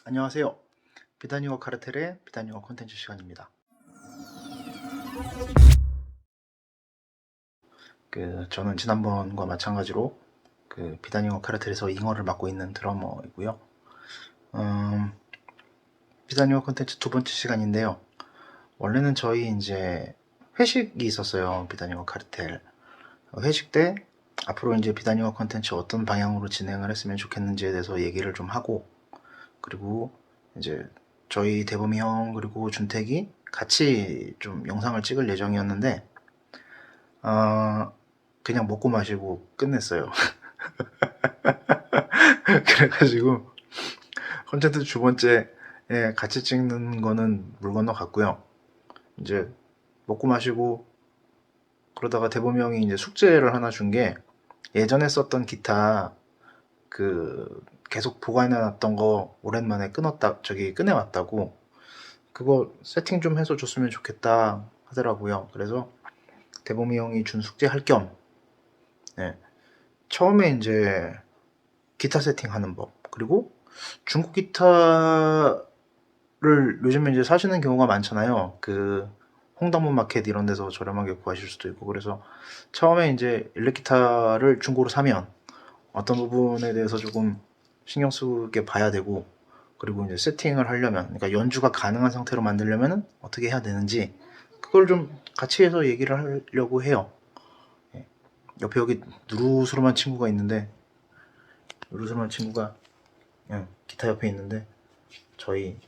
안녕하세요. 비단유어 카르텔의 비단유어 콘텐츠 시간입니다. 저는 지난번과 마찬가지로 비단유어 카르텔에서 잉어를 맡고 있는 드러머이고요. 비단유어 콘텐츠 두 번째 시간인데요. 원래는 저희 이제 회식이 있었어요. 비단유어 카르텔 회식 때 앞으로 이제 비단유어 콘텐츠 어떤 방향으로 진행을 했으면 좋겠는지에 대해서 얘기를 좀 하고, 그리고 이제 저희 대범이 형 그리고 준택이 같이 좀 영상을 찍을 예정이었는데 그냥 먹고 마시고 끝냈어요. 그래가지고 콘텐츠 두 번째에 같이 찍는 거는 물 건너갔고요. 이제 먹고 마시고 그러다가 대범이 형이 이제 숙제를 하나 준 게, 예전에 썼던 기타 계속 보관해놨던 거 오랜만에 꺼내왔다고, 그거 세팅 좀 해서 줬으면 좋겠다 하더라고요. 그래서 대범이 형이 준 숙제 할 겸 처음에 이제 기타 세팅하는 법, 그리고 중국 기타를 요즘에 이제 사시는 경우가 많잖아요. 홍당무 마켓 이런 데서 저렴하게 구하실 수도 있고, 그래서 처음에 이제 일렉기타를 중고로 사면 어떤 부분에 대해서 조금 신경 쓰게 봐야 되고, 그리고 이제 세팅을 하려면, 그러니까 연주가 가능한 상태로 만들려면 어떻게 해야 되는지, 그걸 좀 같이 해서 얘기를 하려고 해요. 옆에 여기 누르스름한 친구가 있는데, 누르스름한 친구가 기타 옆에 있는데 저희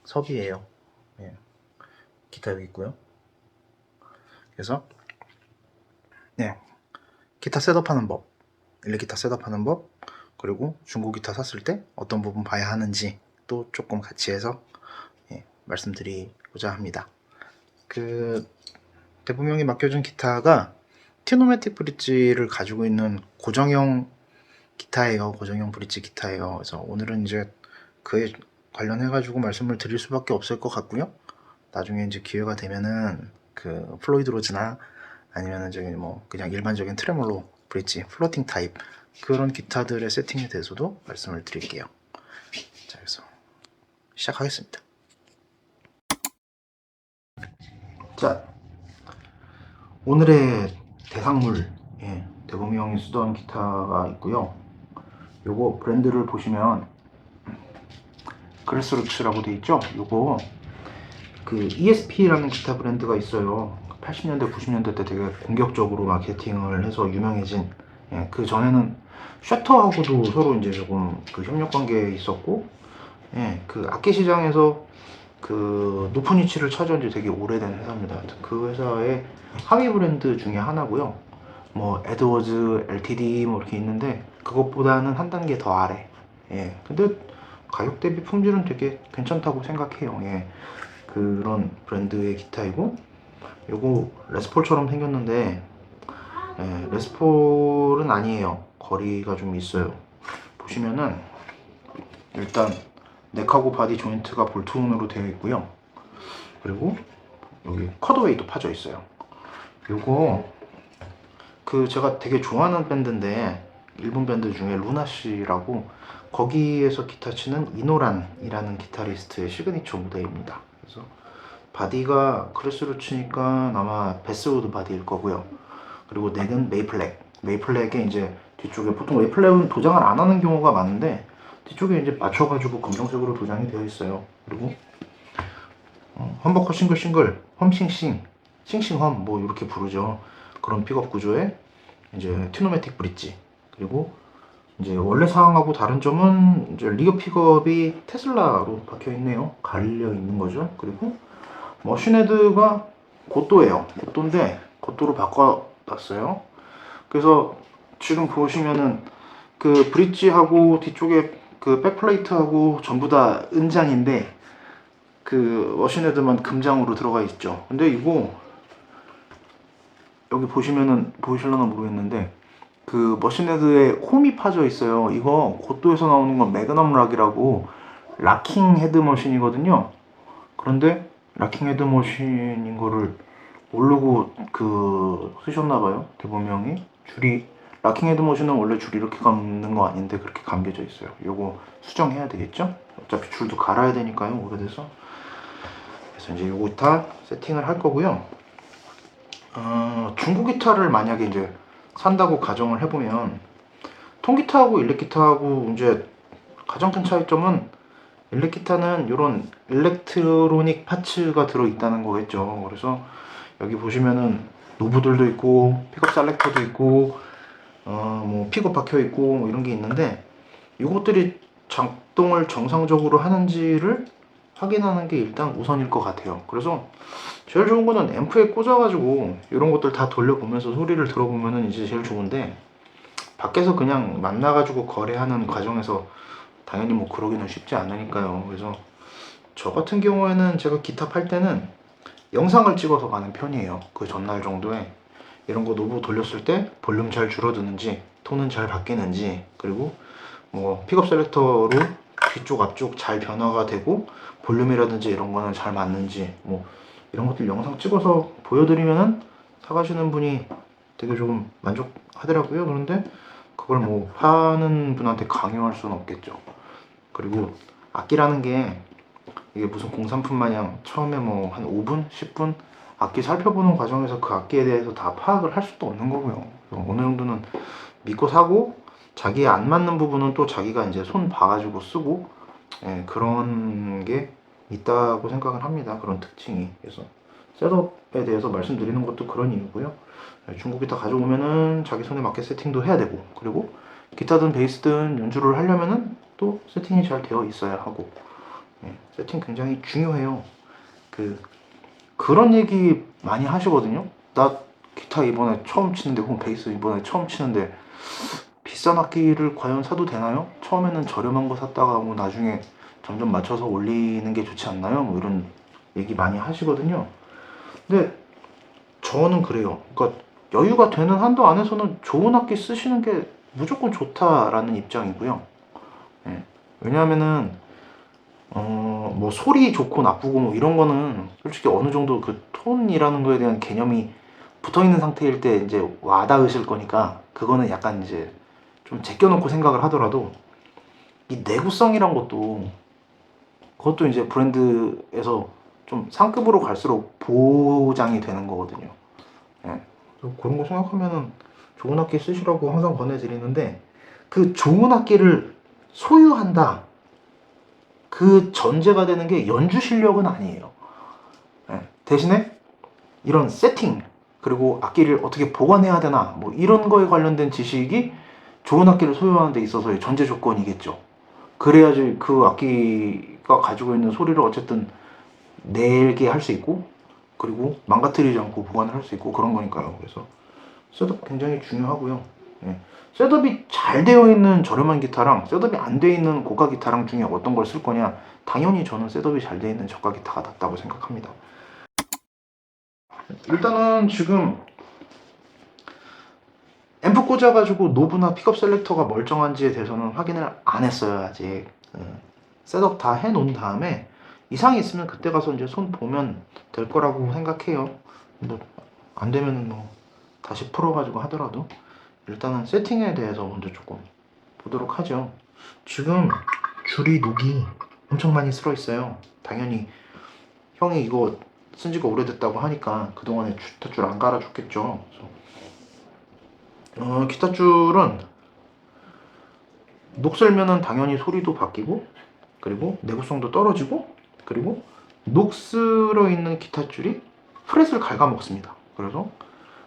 섭이에요. 기타 여기 있고요. 그래서 기타 셋업하는 법, 일렉기타 셋업하는 법, 그리고 중고 기타 샀을 때 어떤 부분 봐야 하는지 또 조금 같이 해서 말씀드리고자 합니다. 대범형이 맡겨준 기타가 티노매틱 브릿지를 가지고 있는 고정형 기타예요. 고정형 브릿지 기타예요. 그래서 오늘은 이제 그에 관련해가지고 말씀을 드릴 수밖에 없을 것 같고요. 나중에 이제 기회가 되면은 플로이드 로즈나 아니면은 그냥 일반적인 트레몰로 브릿지, 플로팅 타입 그런 기타들의 세팅에 대해서도 말씀을 드릴게요. 자, 그래서 시작하겠습니다. 자, 오늘의 대상물, 대범이 형이 쓰던 기타가 있고요. 요거 브랜드를 보시면 그레스루츠라고 돼 있죠. 요거 ESP라는 기타 브랜드가 있어요. 80년대, 90년대 때 되게 공격적으로 마케팅을 해서 유명해진. 그 전에는 셔터하고도 서로 이제 조금 협력 관계에 있었고, 악기 시장에서 높은 위치를 차지한 지 되게 오래된 회사입니다. 그 회사의 하위 브랜드 중에 하나고요. 에드워즈, LTD 이렇게 있는데, 그것보다는 한 단계 더 아래. 근데 가격 대비 품질은 되게 괜찮다고 생각해요. 그런 브랜드의 기타이고, 요거 레스폴처럼 생겼는데 레스폴은 아니에요. 거리가 좀 있어요. 보시면은 일단 넥하고 바디 조인트가 볼트온으로 되어 있고요. 그리고 여기 컷어웨이도 파져 있어요. 요거 제가 되게 좋아하는 밴드인데, 일본 밴드 중에 루나시라고, 거기에서 기타 치는 이노란이라는 기타리스트의 시그니처 모델입니다. 그래서 바디가 크레스로 치니까 아마 베스우드 바디일 거고요. 그리고 넥은 메이플렉에 이제 뒤쪽에, 보통 메이플렉은 도장을 안 하는 경우가 많은데 뒤쪽에 이제 맞춰가지고 검정색으로 도장이 되어 있어요. 그리고 험버커 싱글 험싱싱 싱싱 이렇게 부르죠. 그런 픽업 구조의 이제 티노매틱 브릿지. 그리고 이제 원래 사항하고 다른 점은 이제 리어 픽업이 테슬라로 박혀 있네요. 갈려 있는 거죠. 그리고 머신헤드가 고도예요. 고도인데 고도로 바꿔놨어요. 그래서 지금 보시면은 브릿지하고 뒤쪽에 백플레이트하고 전부 다 은장인데 머신헤드만 금장으로 들어가 있죠. 근데 이거 여기 보시면은 보이실려나 모르겠는데 머신헤드에 홈이 파져 있어요. 이거 고도에서 나오는 건 매그넘 락이라고 락킹 헤드 머신이거든요. 그런데 락킹 헤드 머신인 거를 모르고 쓰셨나봐요. 대범이 형이. 락킹 헤드 머신은 원래 줄이 이렇게 감는 거 아닌데 그렇게 감겨져 있어요. 요거 수정해야 되겠죠? 어차피 줄도 갈아야 되니까요, 오래돼서. 그래서 이제 요거 다 세팅을 할 거고요. 중고 기타를 만약에 이제 산다고 가정을 해보면, 통기타하고 일렉기타하고 이제 가장 큰 차이점은, 일렉기타는 이런 일렉트로닉 파츠가 들어있다는 거겠죠. 그래서 여기 보시면은 노브들도 있고 픽업 셀렉터도 있고 뭐 픽업 박혀 있고 뭐 이런 게 있는데, 이것들이 작동을 정상적으로 하는지를 확인하는 게 일단 우선일 것 같아요. 그래서 제일 좋은 거는 앰프에 꽂아가지고 이런 것들 다 돌려보면서 소리를 들어보면은 이제 제일 좋은데, 밖에서 그냥 만나가지고 거래하는 과정에서 당연히 뭐 그러기는 쉽지 않으니까요. 그래서 저 같은 경우에는 제가 기타 팔 때는 영상을 찍어서 가는 편이에요. 그 전날 정도에 이런 거 노브 돌렸을 때 볼륨 잘 줄어드는지, 톤은 잘 바뀌는지, 그리고 뭐 픽업 셀렉터로 뒤쪽 앞쪽 잘 변화가 되고 볼륨이라든지 이런 거는 잘 맞는지, 뭐 이런 것들 영상 찍어서 보여드리면은 사가시는 분이 되게 좀 만족하더라고요. 그런데 그걸 뭐 파는 분한테 강요할 수는 없겠죠. 그리고 악기라는 게 이게 무슨 공산품 마냥 처음에 뭐 한 5분, 10분 악기 살펴보는 과정에서 그 악기에 대해서 다 파악을 할 수도 없는 거고요. 어느 정도는 믿고 사고, 자기에 안 맞는 부분은 또 자기가 이제 손 봐가지고 쓰고, 예, 그런 게 있다고 생각을 합니다. 그런 특징이. 그래서 셋업에 대해서 말씀드리는 것도 그런 이유고요. 중국 기타 가져오면은 자기 손에 맞게 세팅도 해야 되고, 그리고 기타든 베이스든 연주를 하려면은 또 세팅이 잘 되어 있어야 하고, 예, 세팅 굉장히 중요해요. 그런 얘기 많이 하시거든요. 나 기타 이번에 처음 치는데, 혹은 베이스 이번에 처음 치는데 비싼 악기를 과연 사도 되나요? 처음에는 저렴한 거 샀다가 뭐 나중에 점점 맞춰서 올리는 게 좋지 않나요? 뭐 이런 얘기 많이 하시거든요. 근데 저는 그래요. 그러니까 여유가 되는 한도 안에서는 좋은 악기 쓰시는 게 무조건 좋다라는 입장이고요. 예. 왜냐하면은 뭐 소리 좋고 나쁘고 뭐 이런 거는 솔직히 어느 정도 그 톤이라는 거에 대한 개념이 붙어 있는 상태일 때 이제 와닿으실 거니까, 그거는 약간 이제 좀 제껴놓고 생각을 하더라도, 이 내구성이란 것도, 그것도 이제 브랜드에서 좀 상급으로 갈수록 보장이 되는 거거든요. 예. 그래서 그런 거 생각하면은 좋은 악기 쓰시라고 항상 권해드리는데, 그 좋은 악기를 소유한다, 그 전제가 되는 게 연주 실력은 아니에요. 예. 대신에 이런 세팅, 그리고 악기를 어떻게 보관해야 되나, 뭐 이런 거에 관련된 지식이 좋은 악기를 소유하는 데 있어서의 전제 조건이겠죠. 그래야지 그 악기가 가지고 있는 소리를 어쨌든 내게 할 수 있고, 그리고 망가뜨리지 않고 보관을 할 수 있고, 그런 거니까요. 그래서 셋업 굉장히 중요하고요. 예. 셋업이 잘 되어 있는 저렴한 기타랑 셋업이 안 되어 있는 고가 기타랑 중에 어떤 걸 쓸 거냐, 당연히 저는 셋업이 잘 되어 있는 저가 기타가 낫다고 생각합니다. 일단은 지금 앰프 꽂아가지고 노브나 픽업 셀렉터가 멀쩡한지에 대해서는 확인을 안 했어요, 아직. 셋업 다 해놓은 다음에 이상이 있으면 그때 가서 이제 손 보면 될 거라고 생각해요. 뭐 안 되면 뭐 다시 풀어가지고 하더라도 일단은 세팅에 대해서 먼저 조금 보도록 하죠. 지금 줄이 녹이 엄청 많이 쓸어 있어요. 당연히 형이 이거 쓴 지가 오래됐다고 하니까 그동안에 기타줄 안 갈아줬겠죠. 기타줄은 녹슬면은 당연히 소리도 바뀌고, 그리고 내구성도 떨어지고, 그리고 녹슬어 있는 기타줄이 프렛을 갉아먹습니다. 그래서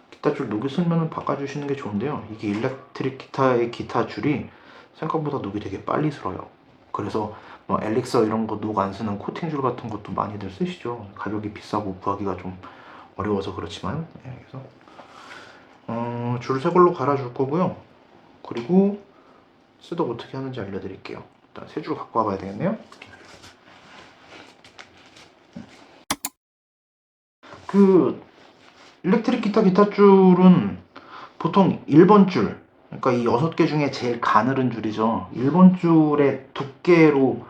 기타줄 녹이 슬면 바꿔주시는 게 좋은데요. 이게 일렉트릭 기타의 기타줄이 생각보다 녹이 되게 빨리 슬어요. 그래서 뭐 엘릭서 이런 거 녹 안 쓰는 코팅줄 같은 것도 많이들 쓰시죠. 가격이 비싸고 구하기가 좀 어려워서 그렇지만. 그래서 줄 새 걸로 갈아줄 거고요. 그리고 셋업 어떻게 하는지 알려드릴게요. 일단 세 줄 갖고 와봐야 되겠네요. 그 일렉트릭 기타줄은 보통 1번 줄, 그러니까 이 6개 중에 제일 가늘은 줄이죠. 1번 줄의 두께로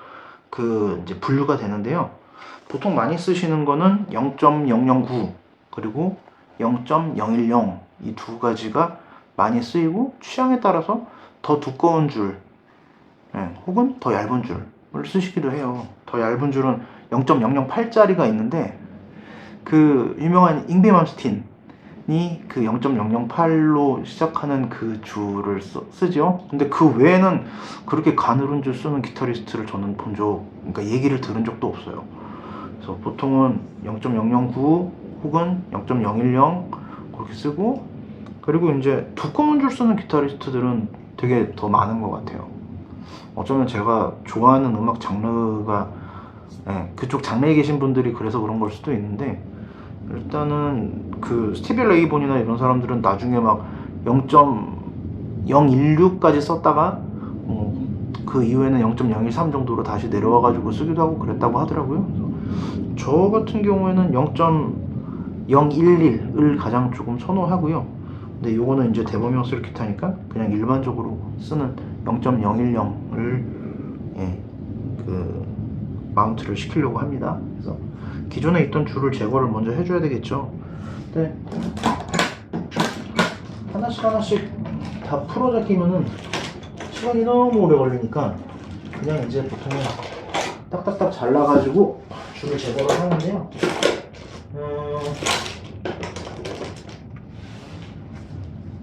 그 이제 분류가 되는데요. 보통 많이 쓰시는 거는 0.009 그리고 0.010, 이 두 가지가 많이 쓰이고, 취향에 따라서 더 두꺼운 줄, 혹은 더 얇은 줄, 쓰시기도 해요. 더 얇은 줄은 0.008짜리가 있는데 그 유명한 잉비 맘스틴이 그 0.008로 시작하는 그 줄을 쓰죠. 근데 그 외에는 그렇게 가늘은 줄 쓰는 기타리스트를 저는 그러니까 얘기를 들은 적도 없어요. 그래서 보통은 0.009 혹은 0.010 그렇게 쓰고, 그리고 이제 두꺼운 줄 쓰는 기타리스트들은 되게 더 많은 것 같아요. 어쩌면 제가 좋아하는 음악 장르가, 그쪽 장르에 계신 분들이 그래서 그런 걸 수도 있는데, 일단은 그 스티비 레이본이나 이런 사람들은 나중에 막 0.016까지 썼다가 그 이후에는 0.013 정도로 다시 내려와가지고 쓰기도 하고 그랬다고 하더라고요. 그래서 저 같은 경우에는 0.011을 가장 조금 선호하고요. 근데 요거는 이제 대범용 쓰리 기타니까 그냥 일반적으로 쓰는 0.010을 그 마운트를 시키려고 합니다. 그래서 기존에 있던 줄을 제거를 먼저 해줘야 되겠죠. 근데 하나씩 다 풀어져 끼면은 시간이 너무 오래 걸리니까 그냥 이제 보통은 딱딱딱 잘라가지고 줄을 제거를 하는데요.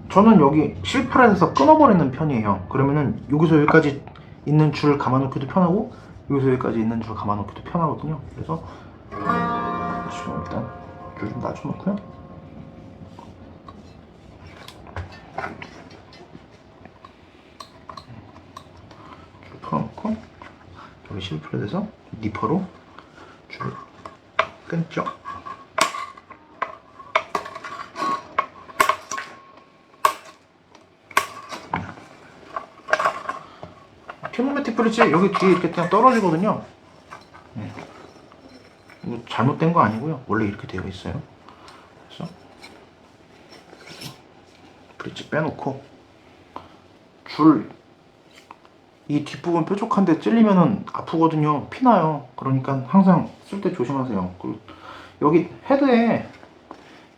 저는 여기 실파렛에서 끊어버리는 편이에요. 그러면은 여기서 여기까지 있는 줄 감아놓기도 편하고 여기서 여기까지 있는 줄 감아놓기도 편하거든요. 그래서 지금 일단 줄 좀 낮춰놓고요. 줄 풀어놓고 여기 실파렛에서 니퍼로 줄을 끊죠. 큐노매틱 브릿지 여기 뒤에 이렇게 그냥 떨어지거든요. 이거 잘못된 거 아니고요. 원래 이렇게 되어 있어요. 그래서 브릿지 빼놓고 이 뒷부분 뾰족한데 찔리면은 아프거든요. 피나요. 그러니까 항상 쓸 때 조심하세요. 그리고 여기 헤드에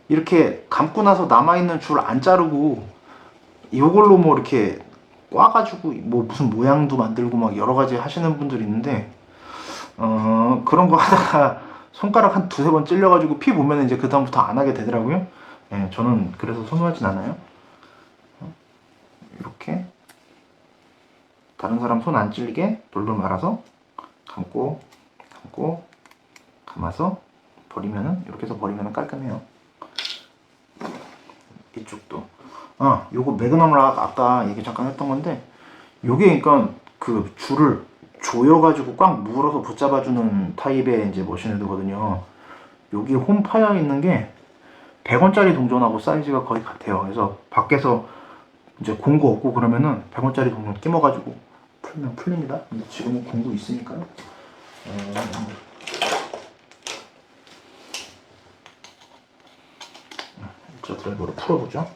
이렇게 감고 나서 남아있는 줄 안 자르고 이걸로 뭐 이렇게 꽈가지고 뭐 무슨 모양도 만들고 막 여러 가지 하시는 분들이 있는데 그런 거 하다가 손가락 한 두세 번 찔려가지고 피 보면 이제 그 다음부터 안 하게 되더라고요. 저는 그래서 선호하진 않아요. 이렇게 다른 사람 손 안 찔리게 돌돌 말아서 감고 감아서 버리면은 이렇게 해서 버리면은 깔끔해요. 이쪽도 요거 매그넘 락 아까 얘기 잠깐 했던 건데 요게 그러니까 그 줄을 조여가지고 꽉 물어서 붙잡아주는 타입의 이제 머신헤드거든요. 여기 홈 파여 있는 게 100원짜리 동전하고 사이즈가 거의 같아요. 그래서 밖에서 이제 공구 없고 그러면은 100원짜리 동전 끼워가지고 풀면 풀립니다. 근데 지금은 공구 있으니까요. 자, 드라이버로 풀어보죠.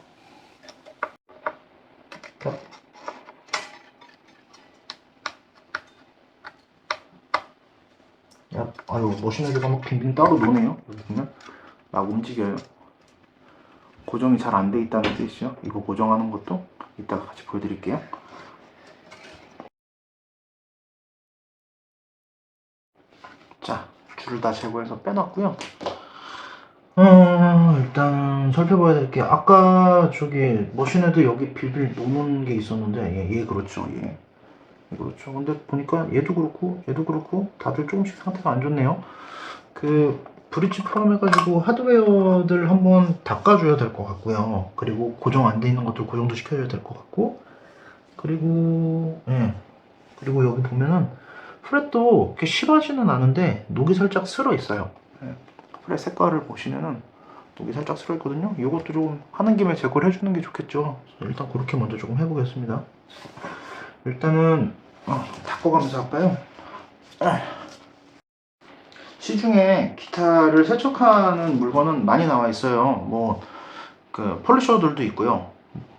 아유, 머신헤드가 막 빙빙 따로 노네요. 여기 보면 막 움직여요. 고정이 잘 안 돼 있다는 뜻이죠. 이거 고정하는 것도 이따가 같이 보여드릴게요. 자, 줄을 다 제거해서 빼놨고요. 일단 살펴봐야 될 게 아까 저기 머신헤드 여기 빌빌 노는 게 있었는데 얘 그렇죠. 얘 그렇죠. 근데 보니까 얘도 그렇고 다들 조금씩 상태가 안 좋네요. 그 브릿지 포함해가지고 하드웨어들 한번 닦아줘야 될 것 같고요. 그리고 고정 안 돼 있는 것들 고정도 시켜줘야 될 것 같고, 그리고 그리고 여기 보면은 프렛도 이렇게 실하지는 않은데 녹이 살짝 슬어 있어요. 프렛 색깔을 보시면은 녹이 살짝 슬어 있거든요. 이것도 조금 하는 김에 제거를 해주는 게 좋겠죠. 일단 그렇게 먼저 조금 해보겠습니다. 일단은 닦아가면서 할까요? 시중에 기타를 세척하는 물건은 많이 나와 있어요. 뭐 그 폴리셔들도 있고요.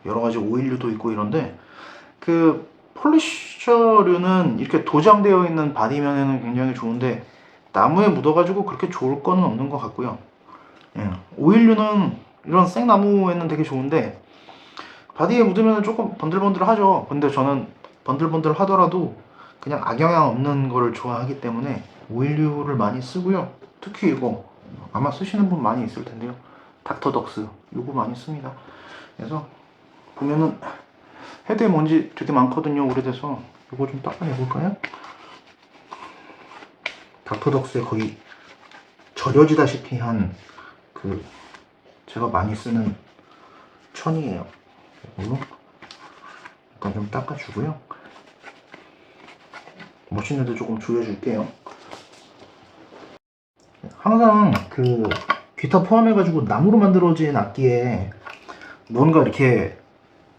여러 가지 오일류도 있고 이런데 그 폴리셔류는 이렇게 도장되어 있는 바디면에는 굉장히 좋은데 나무에 묻어가지고 그렇게 좋을 거는 없는 것 같고요. 오일류는 이런 생나무에는 되게 좋은데 바디에 묻으면 조금 번들번들 하죠. 근데 저는 번들번들 하더라도 그냥 악영향 없는 거를 좋아하기 때문에 오일류를 많이 쓰고요. 특히 이거 아마 쓰시는 분 많이 있을 텐데요. 닥터덕스 이거 많이 씁니다. 그래서 보면은 헤드에 먼지 되게 많거든요. 오래돼서 이거 좀 닦아내 볼까요? 닥터덕스에 거의 절여지다시피 한 그 제가 많이 쓰는 천이에요. 이걸로 일단 좀 닦아주고요. 머신헤드 조금 조여줄게요. 항상 그 기타 포함해가지고 나무로 만들어진 악기에 뭔가 이렇게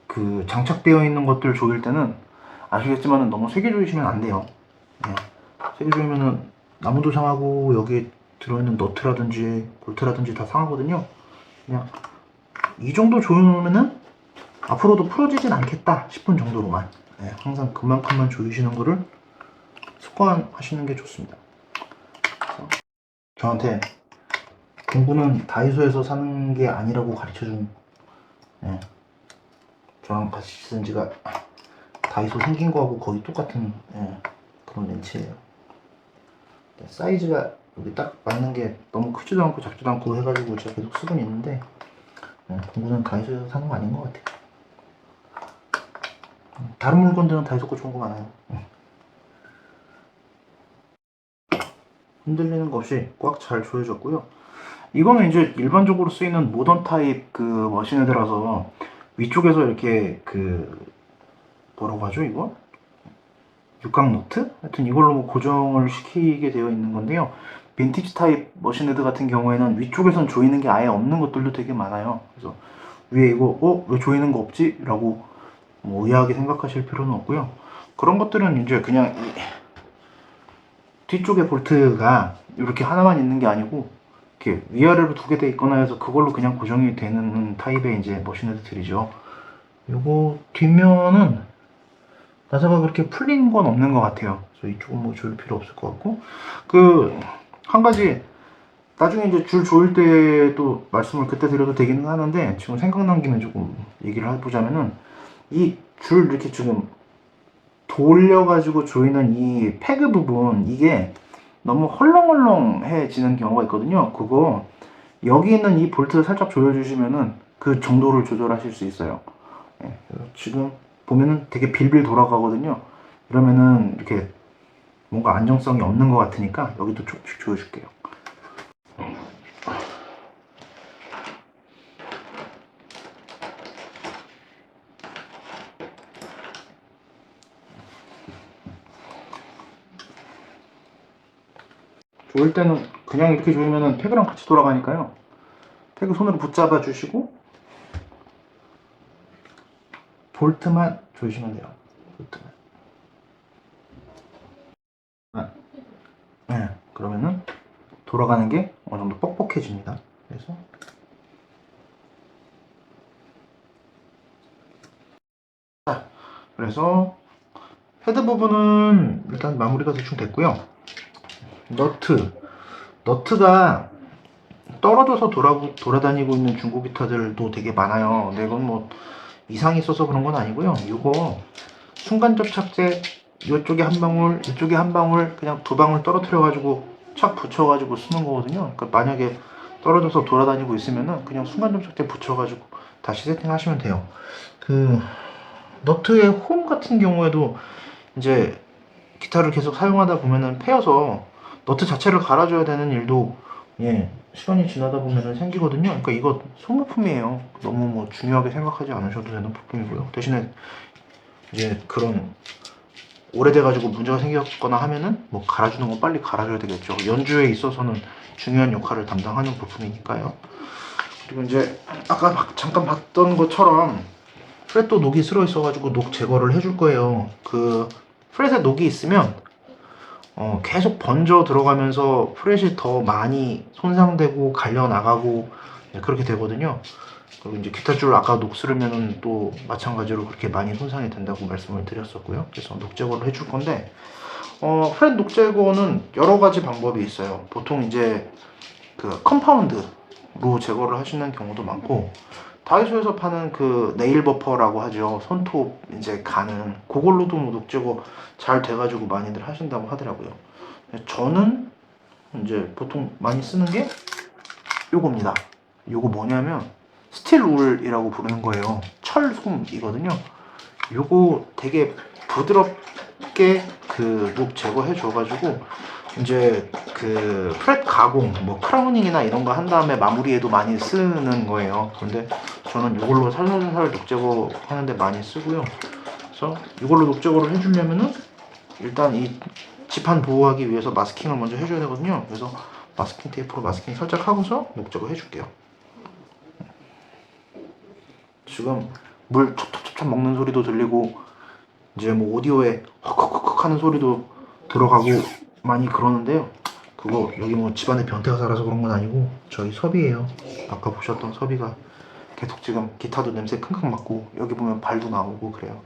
그 장착되어 있는 것들 조일 때는 아시겠지만 너무 세게 조이시면 안 돼요. 네. 세게 조이면은 나무도 상하고 여기에 들어있는 너트라든지 볼트라든지 다 상하거든요. 그냥 이 정도 조이면은 앞으로도 풀어지진 않겠다 싶은 정도로만 항상 그만큼만 조이시는 거를 습관하시는 게 좋습니다. 저한테 공구는 다이소에서 사는 게 아니라고 가르쳐준 저랑 같이 쓴 지가 다이소 생긴 거하고 거의 똑같은 그런 렌치예요. 사이즈가 여기 딱 맞는 게 너무 크지도 않고 작지도 않고 해가지고 제가 계속 쓰고 있는데 공구는 다이소에서 사는 거 아닌 것 같아요. 다른 물건들은 다이소 거 좋은 거 많아요. 흔들리는 거 없이 꽉 잘 조여졌고요. 이거는 이제 일반적으로 쓰이는 모던 타입 그 머신헤드라서 위쪽에서 이렇게 그 뭐라고 하죠 이거? 육각 너트? 하여튼 이걸로 뭐 고정을 시키게 되어 있는 건데요. 빈티지 타입 머신헤드 같은 경우에는 위쪽에선 조이는 게 아예 없는 것들도 되게 많아요. 그래서 위에 이거 왜 조이는 거 없지? 라고 뭐 의아하게 생각하실 필요는 없고요. 그런 것들은 이제 그냥 이 뒤쪽에 볼트가 이렇게 하나만 있는 게 아니고 이렇게 위아래로 두 개 돼 있거나 해서 그걸로 그냥 고정이 되는 타입의 이제 머신헤드들이죠. 요거 뒷면은 나사가 그렇게 풀린 건 없는 것 같아요. 그래서 이쪽은 뭐 조일 필요 없을 것 같고 그 한 가지 나중에 이제 줄 조일 때도 말씀을 그때 드려도 되기는 하는데 지금 생각난 김에 조금 얘기를 해보자면은 이 줄 이렇게 지금 돌려가지고 조이는 이 패그 부분 이게 너무 헐렁헐렁해지는 경우가 있거든요. 그거 여기 있는 이 볼트를 살짝 조여주시면은 그 정도를 조절하실 수 있어요. 지금 보면은 되게 빌빌 돌아가거든요. 이러면은 이렇게 뭔가 안정성이 없는 것 같으니까 여기도 조금씩 조여줄게요. 조일 때는 그냥 이렇게 조이면은 팩이랑 같이 돌아가니까요. 팩을 손으로 붙잡아 주시고 볼트만 조이시면 돼요. 볼트만. 그러면은 돌아가는 게 어느 정도 뻑뻑해집니다. 그래서 그래서 헤드 부분은 일단 마무리가 대충 됐고요. 너트가 떨어져서 돌아다니고 있는 중고 기타들도 되게 많아요. 근데 이건 뭐 이상이 있어서 그런 건 아니고요. 이거 순간 접착제 이쪽에 한 방울, 이쪽에 한 방울, 그냥 두 방울 떨어뜨려 가지고 착 붙여 가지고 쓰는 거거든요. 그러니까 만약에 떨어져서 돌아다니고 있으면은 그냥 순간 접착제 붙여 가지고 다시 세팅하시면 돼요. 그 너트의 홈 같은 경우에도 이제 기타를 계속 사용하다 보면은 패여서 너트 자체를 갈아줘야 되는 일도 시간이 지나다 보면은 생기거든요. 그러니까 이거 소모품이에요. 너무 뭐 중요하게 생각하지 않으셔도 되는 부품이고요. 대신에 이제 그런 오래돼가지고 문제가 생겼거나 하면은 뭐 갈아주는 건 빨리 갈아줘야 되겠죠. 연주에 있어서는 중요한 역할을 담당하는 부품이니까요. 그리고 이제 아까 잠깐 봤던 것처럼 프렛도 녹이 슬어 있어가지고 녹 제거를 해줄 거예요. 그 프렛에 녹이 있으면 계속 번져 들어가면서 프렛이 더 많이 손상되고 갈려 나가고 그렇게 되거든요. 그리고 이제 기타 줄 아까 녹 쓰려면은 또 마찬가지로 그렇게 많이 손상이 된다고 말씀을 드렸었고요. 그래서 녹 제거를 해줄 건데 프렛 녹 제거는 여러 가지 방법이 있어요. 보통 이제 그 컴파운드로 제거를 하시는 경우도 많고 다이소에서 파는 그 네일 버퍼라고 하죠. 손톱 이제 가는 그걸로도 뭐 녹 제거 잘 돼가지고 많이들 하신다고 하더라고요. 저는 이제 보통 많이 쓰는 게 요겁니다. 요거 뭐냐면 스틸 울이라고 부르는 거예요. 철솜이거든요. 요거 되게 부드럽게 그 녹 제거해 줘가지고 이제 그 프렛 가공, 뭐 크라우닝이나 이런 거 한 다음에 마무리에도 많이 쓰는 거예요. 근데 저는 이걸로 살살살 녹 제거 하는데 많이 쓰고요. 그래서 이걸로 녹 제거를 해주려면은 일단 이 지판 보호하기 위해서 마스킹을 먼저 해줘야 되거든요. 그래서 마스킹 테이프로 마스킹 살짝 하고서 녹 제거 해줄게요. 지금 물 촉촉촉촉 먹는 소리도 들리고 이제 뭐 오디오에 헉헉헉 하는 소리도 들어가고 많이 그러는데요. 그거 여기 뭐 집안에 변태가 살아서 그런 건 아니고 저희 섭이에요. 아까 보셨던 섭이가 계속 지금 기타도 냄새 킁킁 맡고 여기 보면 발도 나오고 그래요.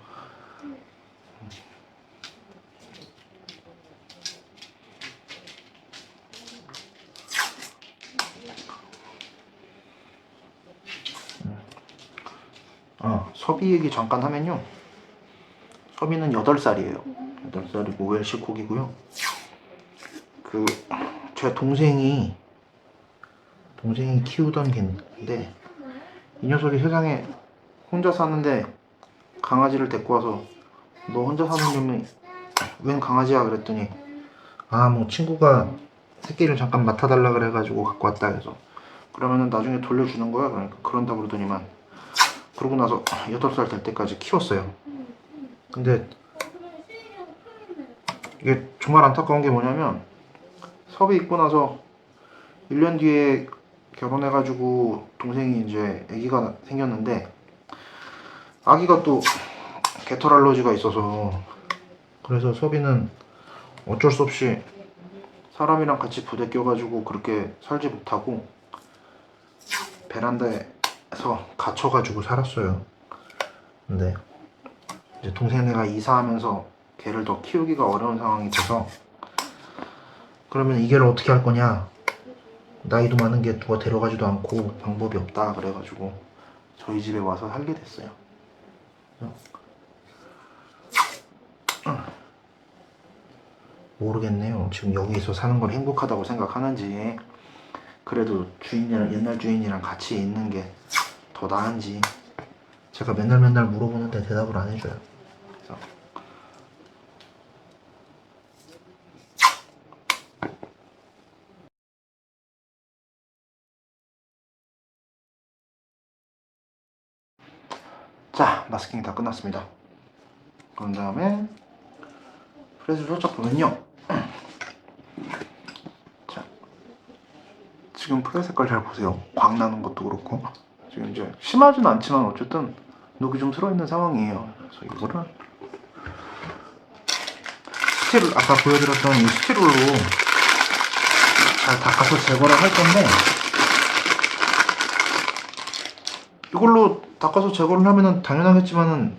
섭이 얘기 잠깐 하면요. 섭이는 8살이에요. 8살이고 웰시콕이고요. 그 제 동생이 키우던 개인데 이 녀석이 세상에 혼자 사는데 강아지를 데리고 와서 너 혼자 사는 놈이 웬 강아지야 그랬더니 뭐 친구가 새끼를 잠깐 맡아달라 그래가지고 갖고 왔다 해서 그러면은 나중에 돌려주는 거야. 그러니까 그런다 그러더니만 그러고 나서 8살 될 때까지 키웠어요. 근데 이게 정말 안타까운 게 뭐냐면 섭이 있고 나서 1년 뒤에 결혼해가지고 동생이 이제 아기가 생겼는데 아기가 또 개털 알러지가 있어서 그래서 섭이는 어쩔 수 없이 사람이랑 같이 부대 껴가지고 그렇게 살지 못하고 베란다에서 갇혀가지고 살았어요. 근데 이제 동생네가 이사하면서 개를 더 키우기가 어려운 상황이 돼서 그러면 이 개를 어떻게 할 거냐, 나이도 많은 게 누가 데려가지도 않고 방법이 없다 그래가지고 저희 집에 와서 살게 됐어요. 모르겠네요. 지금 여기서 사는 걸 행복하다고 생각하는지 그래도 주인이랑 옛날 주인이랑 같이 있는 게 더 나은지 제가 맨날 물어보는데 대답을 안 해줘요. 그래서 자, 마스킹이 다 끝났습니다. 그런 다음에 프레스를 살짝 보면요. 자, 지금 프레스 색깔 잘 보세요. 광 나는 것도 그렇고 지금 이제 심하진 않지만 어쨌든 녹이 좀 들어있는 상황이에요. 그래서 이거를 스틸, 아까 보여드렸던 이 스틸롤로 잘 닦아서 제거를 할 건데 이걸로 닦아서 제거를 하면은 당연하겠지만은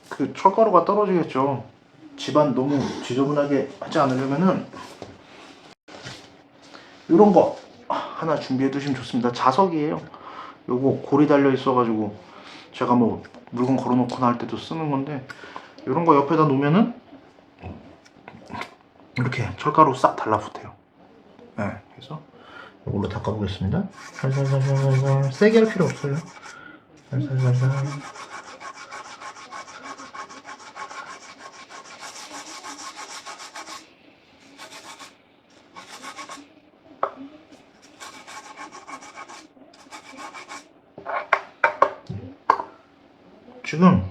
그 철가루가 떨어지겠죠. 집안 너무 지저분하게 하지 않으려면은 이런 거 하나 준비해 두시면 좋습니다. 자석이에요. 요거 골이 달려 있어가지고 제가 뭐 물건 걸어놓거나 할 때도 쓰는 건데 이런 거 옆에다 놓으면은 이렇게 철가루 싹 달라붙어요. 네, 그래서 이걸로 닦아보겠습니다. 살살살살살 세게 할 필요 없어요. 살살살살. 지금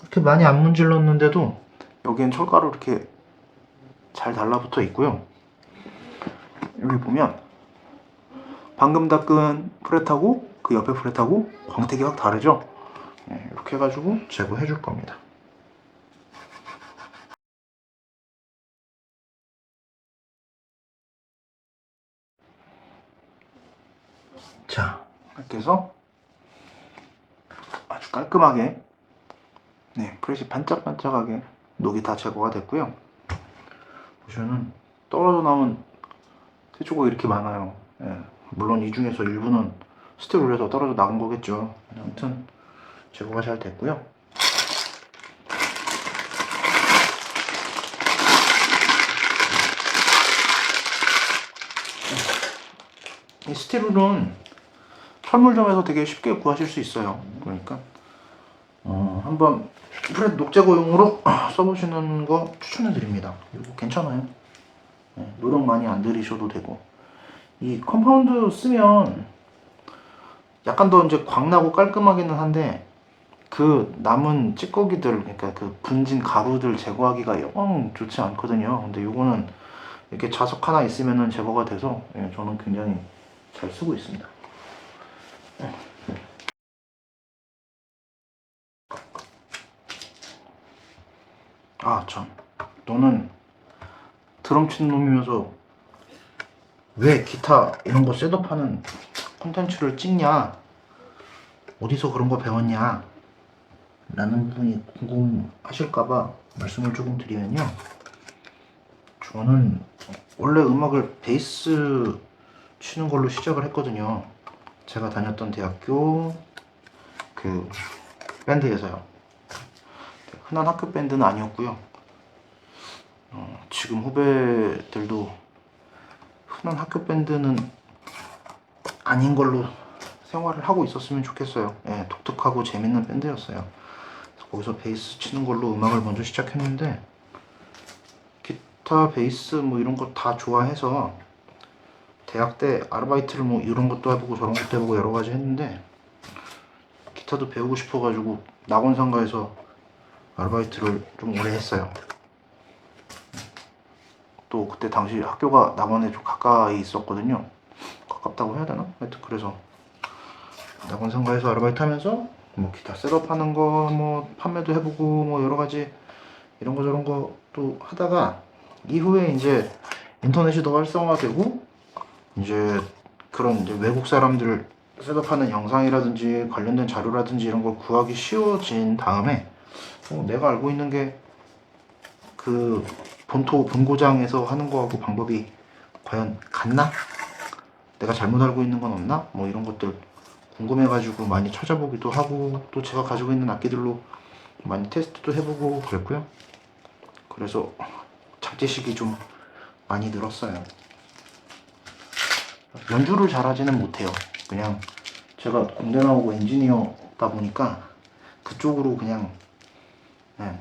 이렇게 많이 안 문질렀는데도 여기엔 철가루 이렇게 잘 달라붙어 있고요. 여기 보면 방금 닦은 프렛하고 그 옆에 프렛하고 광택이 확 다르죠? 네, 이렇게 해가지고 제거해 줄 겁니다. 자, 이렇게 해서 아주 깔끔하게 프렛이 반짝반짝하게 녹이 다 제거가 됐고요. 보시면은 떨어져 나온 세조각이 이렇게 많아요. 물론 이 중에서 일부는 스틸롤에서 떨어져 나간 거겠죠. 아무튼 제거가 잘 됐고요. 이 스틸롤은 철물점에서 되게 쉽게 구하실 수 있어요. 그러니까 한번 프렛 녹제거용으로 써보시는 거 추천해 드립니다. 이거 괜찮아요. 네, 노력 많이 안 들이셔도 되고, 이 컴파운드 쓰면 약간 더 이제 광나고 깔끔하기는 한데 그 남은 찌꺼기들, 그러니까 그 분진 가루들 제거하기가 영 좋지 않거든요. 근데 이거는 이렇게 자석 하나 있으면은 제거가 돼서 저는 굉장히 잘 쓰고 있습니다. 아, 참. 너는 드럼 치는 놈이면서 왜 기타 이런 거 셋업하는 콘텐츠를 찍냐? 어디서 그런 거 배웠냐? 라는 분이 궁금하실까봐 말씀을 조금 드리면요. 저는 원래 음악을 베이스 치는 걸로 시작을 했거든요. 제가 다녔던 대학교 그 밴드에서요. 흔한 학교 밴드는 아니었고요. 지금 후배들도 흔한 학교 밴드는 아닌 걸로 생활을 하고 있었으면 좋겠어요. 예, 독특하고 재밌는 밴드였어요. 그래서 거기서 베이스 치는 걸로 음악을 먼저 시작했는데 기타, 베이스 뭐 이런 거 다 좋아해서 대학 때 아르바이트를 뭐 이런 것도 해보고 저런 것도 해보고 여러 가지 했는데 기타도 배우고 싶어가지고 낙원상가에서 아르바이트를 좀 오래 했어요. 또 그때 당시 학교가 낙원에 좀 가까이 있었거든요. 가깝다고 해야 되나? 하여튼 그래서 낙원상가에서 아르바이트 하면서 뭐 기타 셋업하는 거 뭐 판매도 해보고 뭐 여러 가지 이런 거 저런 거 또 하다가 이후에 이제 인터넷이 더 활성화되고 이제 그런 이제 외국 사람들 셋업하는 영상이라든지 관련된 자료라든지 이런 걸 구하기 쉬워진 다음에 내가 알고 있는 게 그 본고장에서 하는 거하고 방법이 과연 같나? 내가 잘못 알고 있는 건 없나? 뭐 이런 것들 궁금해가지고 많이 찾아보기도 하고 또 제가 가지고 있는 악기들로 많이 테스트도 해보고 그랬고요. 그래서 잡지식이 좀 많이 늘었어요. 연주를 잘하지는 못해요. 그냥 제가 공대 나오고 엔지니어다 보니까 그쪽으로 그냥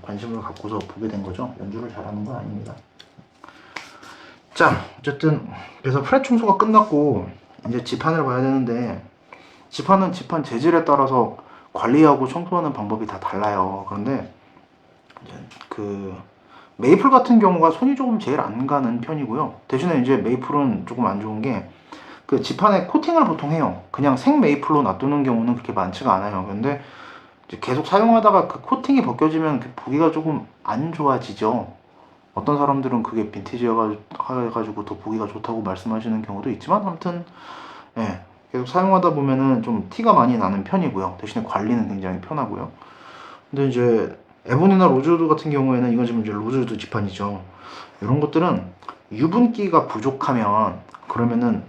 관심을 갖고서 보게 된 거죠. 연주를 잘하는 건 아닙니다. 자, 어쨌든 그래서 프렛 청소가 끝났고 이제 지판을 봐야 되는데 지판은 지판 재질에 따라서 관리하고 청소하는 방법이 다 달라요. 그런데 이제 그 메이플 같은 경우가 손이 조금 제일 안 가는 편이고요. 대신에 이제 메이플은 조금 안 좋은 게 그 지판에 코팅을 보통 해요. 그냥 생 메이플로 놔두는 경우는 그렇게 많지가 않아요. 근데 이제 계속 사용하다가 그 코팅이 벗겨지면 그 보기가 조금 안 좋아지죠. 어떤 사람들은 그게 빈티지여가지고 더 보기가 좋다고 말씀하시는 경우도 있지만 아무튼 계속 사용하다 보면은 좀 티가 많이 나는 편이고요. 대신에 관리는 굉장히 편하고요. 근데 이제 에보니나 로즈우드 같은 경우에는 이건 지금 이제 로즈우드 지판이죠. 이런 것들은 유분기가 부족하면 그러면은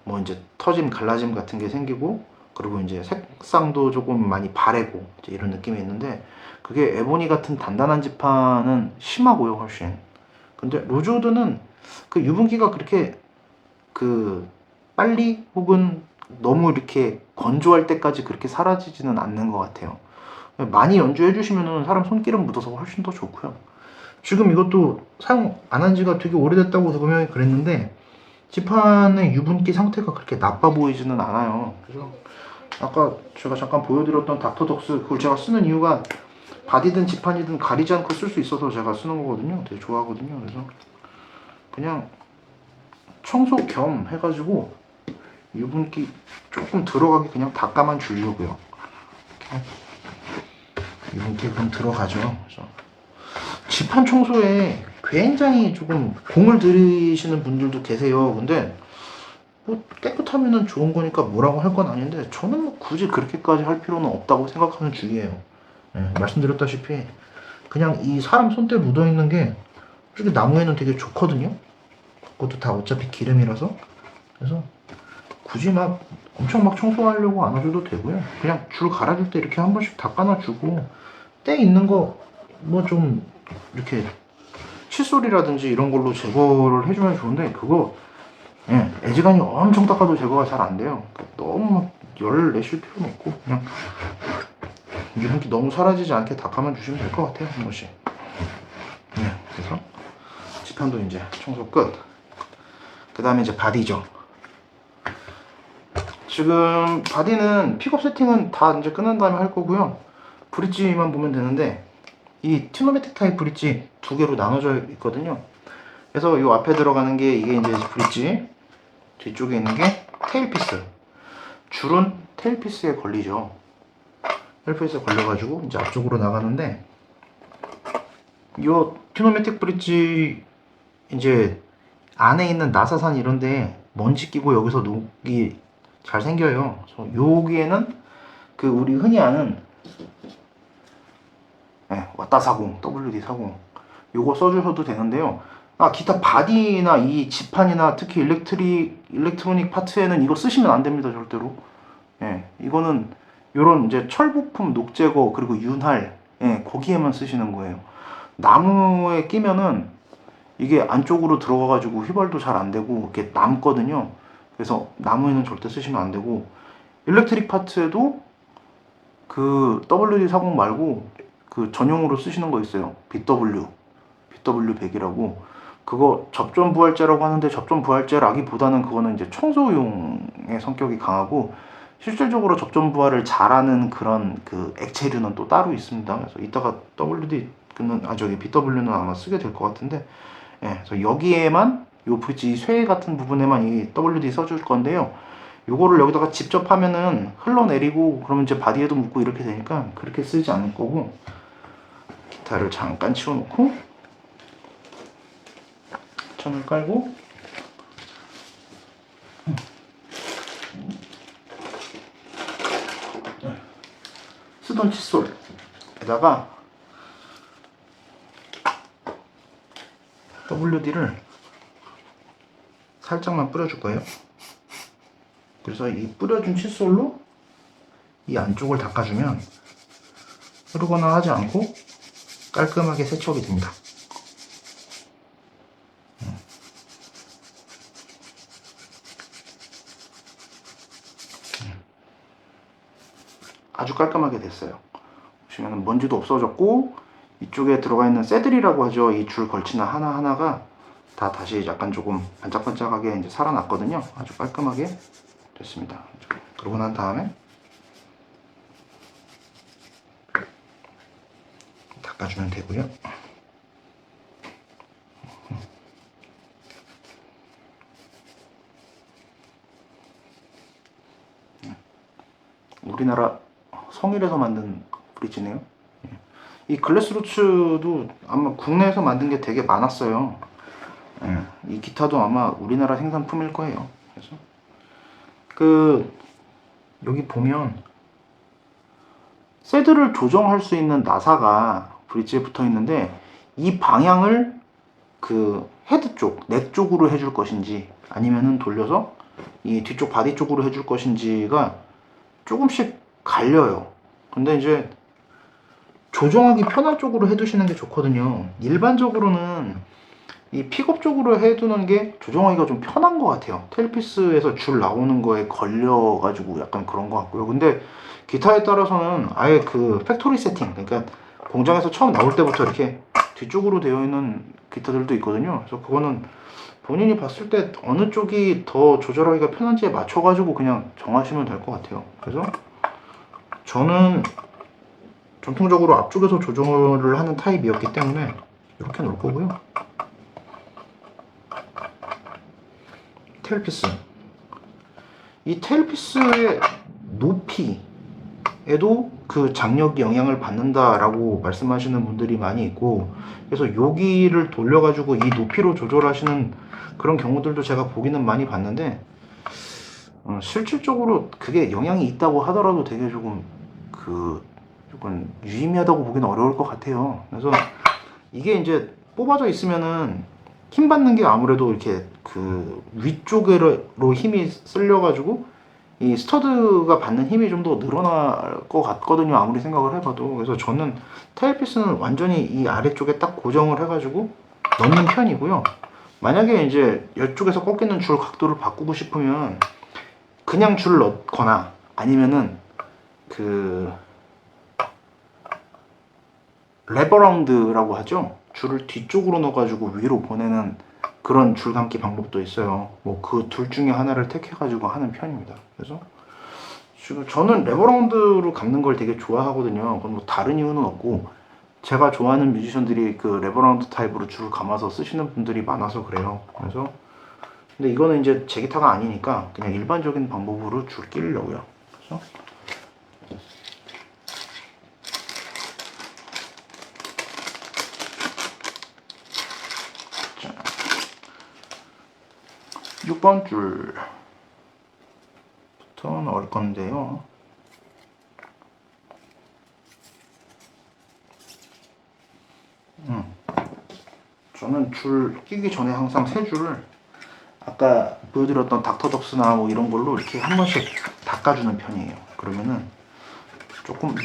뭐 이제 터짐, 갈라짐 같은 게 생기고 그리고 이제 색상도 조금 많이 바래고 이제 이런 느낌이 있는데 그게 에보니 같은 단단한 지판은 심하고요, 훨씬. 근데 로즈우드는 그 유분기가 그렇게 그 빨리 혹은 너무 이렇게 건조할 때까지 그렇게 사라지지는 않는 것 같아요. 많이 연주해 주시면은 사람 손기름 묻어서 훨씬 더 좋고요. 지금 이것도 사용 안 한 지가 되게 오래됐다고 보면 그랬는데 지판의 유분기 상태가 그렇게 나빠 보이지는 않아요. 그래서 아까 제가 잠깐 보여드렸던 닥터덕스 그걸 제가 쓰는 이유가 바디든 지판이든 가리지 않고 쓸 수 있어서 제가 쓰는 거거든요. 되게 좋아하거든요. 그래서 그냥 청소 겸 해가지고 유분기 조금 들어가게 그냥 닦아만 주려고요. 유분기 그럼 들어가죠. 그래서 지판 청소에 굉장히 조금 공을 들이시는 분들도 계세요. 근데 뭐 깨끗하면은 좋은 거니까 뭐라고 할 건 아닌데 저는 뭐 굳이 그렇게까지 할 필요는 없다고 생각하는 주의예요. 말씀드렸다시피 그냥 이 사람 손때 묻어 있는 게 솔직히 나무에는 되게 좋거든요. 그것도 다 어차피 기름이라서 그래서 굳이 막 엄청 막 청소하려고 안 하셔도 되고요. 그냥 줄 갈아줄 때 이렇게 한 번씩 닦아놔주고 때 있는 거 뭐 좀 이렇게 칫솔이라든지 이런 걸로 제거를 해주면 좋은데 그거 애지간히 엄청 닦아도 제거가 잘 안 돼요. 너무 열을 내실 필요는 없고 그냥 유분기 너무 사라지지 않게 닦아만 주시면 될 것 같아요. 한 번씩. 그래서 지편도 이제 청소 끝. 그 다음에 이제 바디죠. 지금 바디는 픽업 세팅은 다 이제 끝난 다음에 할 거고요. 브릿지만 보면 되는데 이 튜노매틱 타입 브릿지 두 개로 나눠져 있거든요. 그래서 이 앞에 들어가는 게 이게 이제 브릿지, 뒤쪽에 있는 게 테일피스. 줄은 테일피스에 걸리죠. 테일피스에 걸려가지고 이제 앞쪽으로 나가는데 이 튜노매틱 브릿지 이제 안에 있는 나사산 이런데 먼지 끼고 여기서 녹이 잘 생겨요. 그래서 여기에는 그 우리 흔히 아는 왔다사공, WD40 요거 써주셔도 되는데요. 기타 바디나 이 지판이나 특히 일렉트로닉 파트에는 이거 쓰시면 안 됩니다, 절대로. 이거는 요런 이제 철부품 녹 제거 그리고 윤활 거기에만 쓰시는 거예요. 나무에 끼면은 이게 안쪽으로 들어가가지고 휘발도 잘 안 되고 이렇게 남거든요. 그래서 나무에는 절대 쓰시면 안 되고 일렉트릭 파트에도 그 WD40 말고 그 전용으로 쓰시는 거 있어요. BW100이라고 그거 접점 부활제라고 하는데 접점 부활제라기보다는 그거는 이제 청소용의 성격이 강하고 실질적으로 접점 부활을 잘하는 그런 그 액체류는 또 따로 있습니다. 그래서 이따가 BW는 아마 쓰게 될 것 같은데 그래서 여기에만 요 브릿지 쇠 같은 부분에만 이 WD 써줄 건데요. 요거를 여기다가 직접 하면은 흘러내리고 그러면 이제 바디에도 묻고 이렇게 되니까 그렇게 쓰지 않을 거고 기타를 잠깐 치워놓고 천을 깔고 쓰던 칫솔에다가 WD를 살짝만 뿌려줄 거예요. 그래서 이 뿌려준 칫솔로 이 안쪽을 닦아주면 흐르거나 하지 않고 깔끔하게 세척이 됩니다. 아주 깔끔하게 됐어요. 보시면 먼지도 없어졌고 이쪽에 들어가 있는 새들이라고 하죠. 이 줄 걸치는 하나하나가 다 다시 약간 조금 반짝반짝하게 이제 살아났거든요. 아주 깔끔하게 됐습니다. 그러고 난 다음에 닦아주면 되고요. 우리나라 성일에서 만든 브릿지네요. 이 글래스로츠도 아마 국내에서 만든 게 되게 많았어요. 이 기타도 아마 우리나라 생산품일 거예요. 그래서 여기 보면 새들을 조정할 수 있는 나사가 브릿지에 붙어 있는데 이 방향을 그 헤드 쪽, 넥 쪽으로 해줄 것인지 아니면은 돌려서 이 뒤쪽 바디 쪽으로 해줄 것인지가 조금씩 갈려요. 근데 이제 조정하기 편한 쪽으로 해두시는 게 좋거든요. 일반적으로는 이 픽업 쪽으로 해두는 게 조정하기가 좀 편한 것 같아요. 텔피스에서 줄 나오는 거에 걸려가지고 약간 그런 것 같고요. 근데 기타에 따라서는 아예 그 팩토리 세팅, 그러니까 공장에서 처음 나올 때부터 이렇게 뒤쪽으로 되어 있는 기타들도 있거든요. 그래서 그거는 본인이 봤을 때 어느 쪽이 더 조절하기가 편한지에 맞춰가지고 그냥 정하시면 될 것 같아요. 그래서 저는 전통적으로 앞쪽에서 조정을 하는 타입이었기 때문에 이렇게 놓을 거고요. 테일피스. 이 테일피스의 높이에도 그 장력이 영향을 받는다라고 말씀하시는 분들이 많이 있고, 그래서 여기를 돌려가지고 이 높이로 조절하시는 그런 경우들도 제가 보기는 많이 봤는데, 실질적으로 그게 영향이 있다고 하더라도 되게 조금 유의미하다고 보기는 어려울 것 같아요. 그래서 이게 이제 뽑아져 있으면은 힘 받는 게 아무래도 이렇게 그 위쪽으로 힘이 쓸려가지고 이 스터드가 받는 힘이 좀 더 늘어날 것 같거든요. 아무리 생각을 해봐도. 그래서 저는 타일피스는 완전히 이 아래쪽에 딱 고정을 해가지고 넣는 편이고요. 만약에 이제 이쪽에서 꺾이는 줄 각도를 바꾸고 싶으면 그냥 줄 넣거나 아니면은 그 레버라운드라고 하죠. 줄을 뒤쪽으로 넣어가지고 위로 보내는 그런 줄 감기 방법도 있어요. 뭐 그 둘 중에 하나를 택해가지고 하는 편입니다. 그래서 지금 저는 레버라운드로 감는 걸 되게 좋아하거든요. 그건 뭐 다른 이유는 없고 제가 좋아하는 뮤지션들이 그 레버라운드 타입으로 줄을 감아서 쓰시는 분들이 많아서 그래요. 그래서 근데 이거는 이제 제 기타가 아니니까 그냥 일반적인 방법으로 줄 끼려고요. 그래서 6번 줄부터 넣을 건데요. 저는 줄 끼기 전에 항상 세 줄을 아까 보여드렸던 닥터덕스나 뭐 이런 걸로 이렇게 한 번씩 닦아주는 편이에요. 그러면은 조금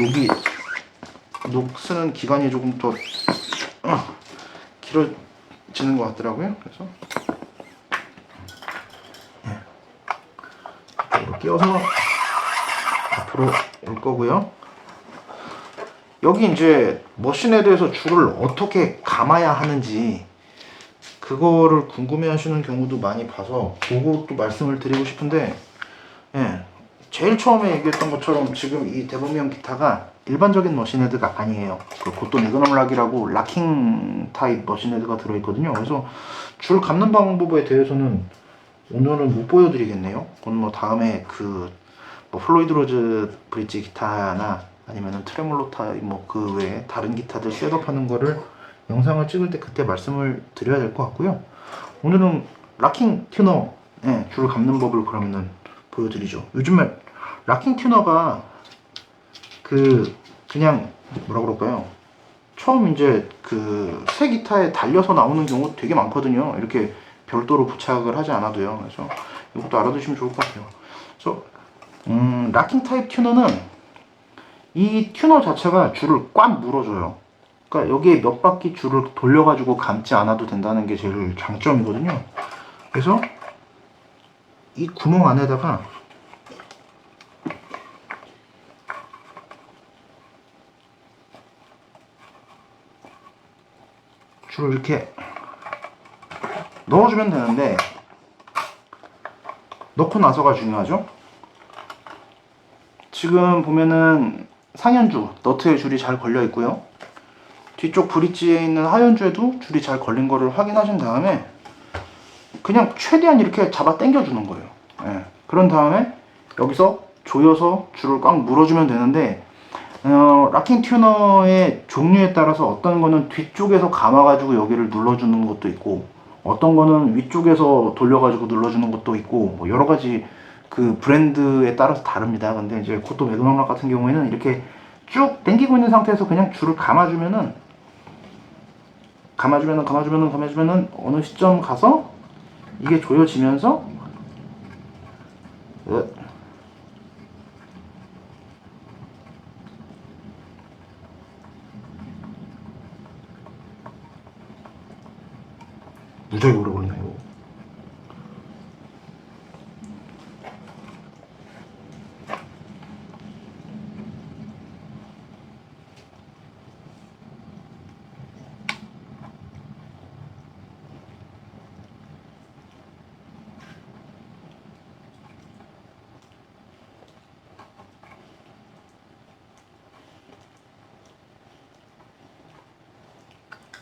녹 쓰는 기간이 조금 더 길어지는 것 같더라고요. 그래서 이렇게 끼워서 앞으로 올 거고요. 여기 이제 머신헤드에서 줄을 어떻게 감아야 하는지 그거를 궁금해 하시는 경우도 많이 봐서 그것도 말씀을 드리고 싶은데, 예, 제일 처음에 얘기했던 것처럼 지금 이 대범형 기타가 일반적인 머신헤드가 아니에요. 그 고또 니그넘락이라고 락킹 타입 머신헤드가 들어있거든요. 그래서 줄 감는 방법에 대해서는 오늘은 못 보여드리겠네요. 그건 뭐 다음에 뭐 플로이드 로즈 브릿지 기타나 아니면은 트레몰로 타입 뭐 그 외에 다른 기타들 셋업하는 거를 영상을 찍을 때 그때 말씀을 드려야 될 것 같고요. 오늘은 락킹 튜너 줄을 감는 법을 그러면은 보여드리죠. 요즘에 락킹 튜너가 그냥 뭐라 그럴까요? 처음 이제 새 기타에 달려서 나오는 경우 되게 많거든요. 이렇게 별도로 부착을 하지 않아도요. 그래서 이것도 알아두시면 좋을 것 같아요. 그래서 락킹 타입 튜너는 이 튜너 자체가 줄을 꽉 물어줘요. 그러니까 여기에 몇 바퀴 줄을 돌려가지고 감지 않아도 된다는 게 제일 장점이거든요. 그래서 이 구멍 안에다가 줄을 이렇게 넣어주면 되는데 넣고 나서가 중요하죠. 지금 보면은 상현주, 너트에 줄이 잘 걸려 있고요. 뒤쪽 브릿지에 있는 하현주에도 줄이 잘 걸린 거를 확인하신 다음에 그냥 최대한 이렇게 잡아 당겨 주는 거예요. 예. 그런 다음에 여기서 조여서 줄을 꽉 물어주면 되는데 락킹 튜너의 종류에 따라서 어떤 거는 뒤쪽에서 감아가지고 여기를 눌러주는 것도 있고 어떤 거는 위쪽에서 돌려가지고 눌러주는 것도 있고 뭐 여러 가지 그 브랜드에 따라서 다릅니다. 근데 이제 고또 매그넘락 같은 경우에는 이렇게 쭉 당기고 있는 상태에서 그냥 줄을 감아주면은 어느 시점 가서 이게 조여지면서 무지하게 오래 걸리네 이거.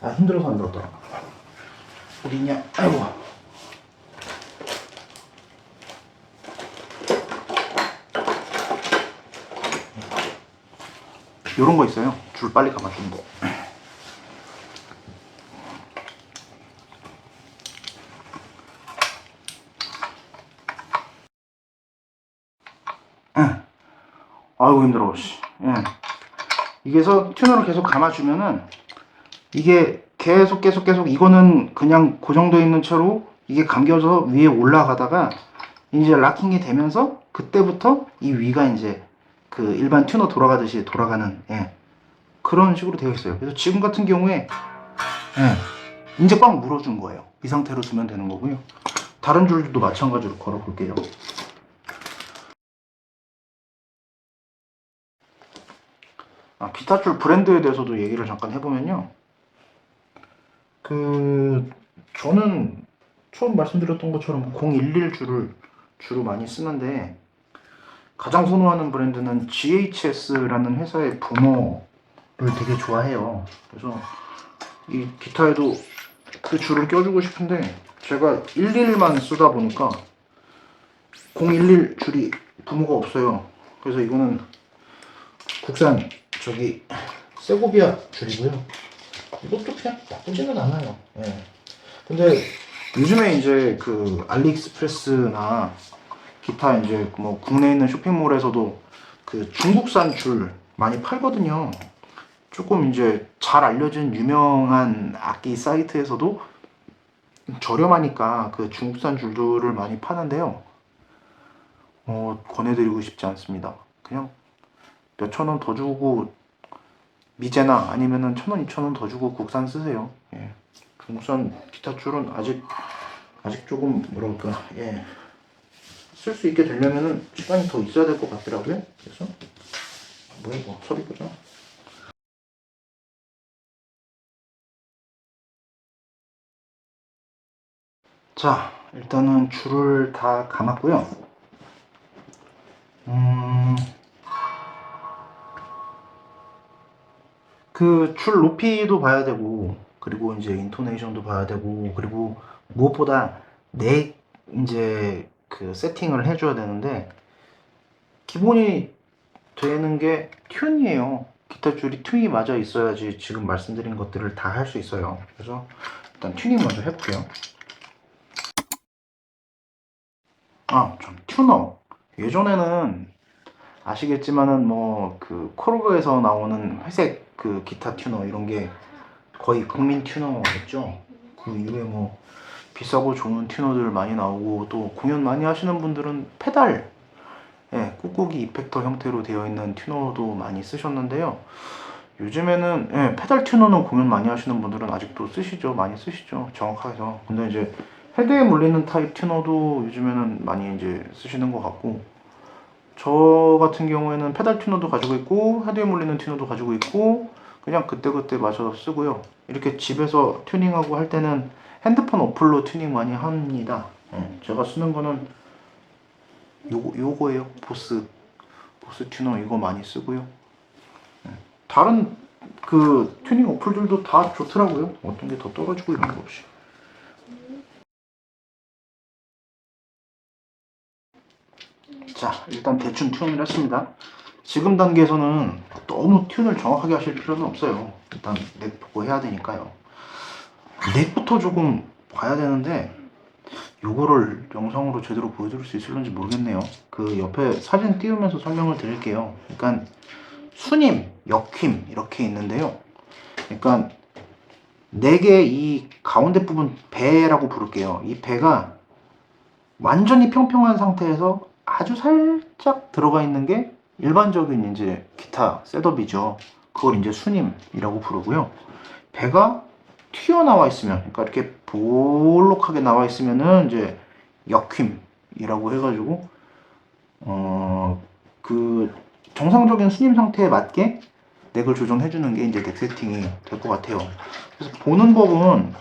아 힘들어서 안 들었더라. 어디 있냐? 아이고. 요런 거 있어요. 줄 빨리 감아주는 거. 아이고 힘들어. 이게서 튜너를 계속 감아주면은 이게 계속 이거는 그냥 고정되어 있는 채로 이게 감겨서 위에 올라가다가 이제 락킹이 되면서 그때부터 이 위가 이제 그 일반 튜너 돌아가듯이 돌아가는 그런 식으로 되어 있어요. 그래서 지금 같은 경우에 이제 꽉 물어준 거예요. 이 상태로 두면 되는 거고요. 다른 줄도 마찬가지로 걸어 볼게요. 기타 줄 브랜드에 대해서도 얘기를 잠깐 해보면요. 저는 처음 말씀드렸던 것처럼 011 줄을 주로 많이 쓰는데, 가장 선호하는 브랜드는 GHS라는 회사의 부모를 되게 좋아해요. 그래서 이 기타에도 그 줄을 껴주고 싶은데, 제가 11만 쓰다 보니까 011 줄이 부모가 없어요. 그래서 이거는 국산 세고비아 줄이고요. 이것도 그냥 나쁘지는 않아요. 근데 요즘에 이제 그 알리익스프레스나 기타 이제 뭐 국내에 있는 쇼핑몰에서도 그 중국산 줄 많이 팔거든요. 조금 이제 잘 알려진 유명한 악기 사이트에서도 저렴하니까 그 중국산 줄들을 많이 파는데요. 권해드리고 싶지 않습니다. 그냥 몇천 원 더 주고 미제나 아니면은 1,000원, 2,000원 더 주고 국산 쓰세요. 중국산 기타 줄은 아직 조금 뭐랄까 쓸 수 있게 되려면은 시간이 더 있어야 될 것 같더라고요. 그래서 뭐야 이거 소리 보자. 자, 일단은 줄을 다 감았고요. 그 줄 높이도 봐야 되고, 그리고 이제 인토네이션도 봐야 되고, 그리고 무엇보다 이제 그 세팅을 해줘야 되는데, 기본이 되는 게 튠이에요. 기타 줄이 튠이 맞아 있어야지 지금 말씀드린 것들을 다 할 수 있어요. 그래서 일단 튜닝 먼저 해볼게요. 좀 튜너. 예전에는 아시겠지만은 뭐 그 코르그에서 나오는 회색 그 기타 튜너 이런 게 거의 국민 튜너였죠. 그 이후에 뭐 비싸고 좋은 튜너들 많이 나오고, 또 공연 많이 하시는 분들은 페달, 꾹꾹이 이펙터 형태로 되어 있는 튜너도 많이 쓰셨는데요. 요즘에는 페달 튜너는 공연 많이 하시는 분들은 아직도 쓰시죠. 많이 쓰시죠. 정확하게 해서. 근데 이제 헤드에 물리는 타입 튜너도 요즘에는 많이 이제 쓰시는 것 같고, 저 같은 경우에는 페달 튜너도 가지고 있고 헤드에 물리는 튜너도 가지고 있고, 그냥 그때그때 맞춰서 쓰고요. 이렇게 집에서 튜닝하고 할 때는 핸드폰 어플로 튜닝 많이 합니다. 제가 쓰는 거는 요거예요. 보스 튜너 이거 많이 쓰고요. 다른 그 튜닝 어플들도 다 좋더라고요. 어떤 게 더 떨어지고 이런 거 없이. 자, 일단 대충 튠을 했습니다. 지금 단계에서는 너무 튠을 정확하게 하실 필요는 없어요. 일단 넥 보고 해야 되니까요. 넥부터 조금 봐야 되는데, 요거를 영상으로 제대로 보여드릴 수 있을런지 모르겠네요. 그 옆에 사진 띄우면서 설명을 드릴게요. 그러니까 순임, 역힘 이렇게 있는데요. 그러니까 넥의 이 가운데 부분 배라고 부를게요. 이 배가 완전히 평평한 상태에서 아주 살짝 들어가 있는 게 일반적인 이제 기타 셋업이죠. 그걸 이제 순임이라고 부르고요. 배가 튀어나와 있으면, 그러니까 이렇게 볼록하게 나와 있으면은 이제 역힘이라고 해가지고 그 정상적인 순임 상태에 맞게 넥을 조정해주는 게 이제 넥 세팅이 될 것 같아요. 그래서 보는 법은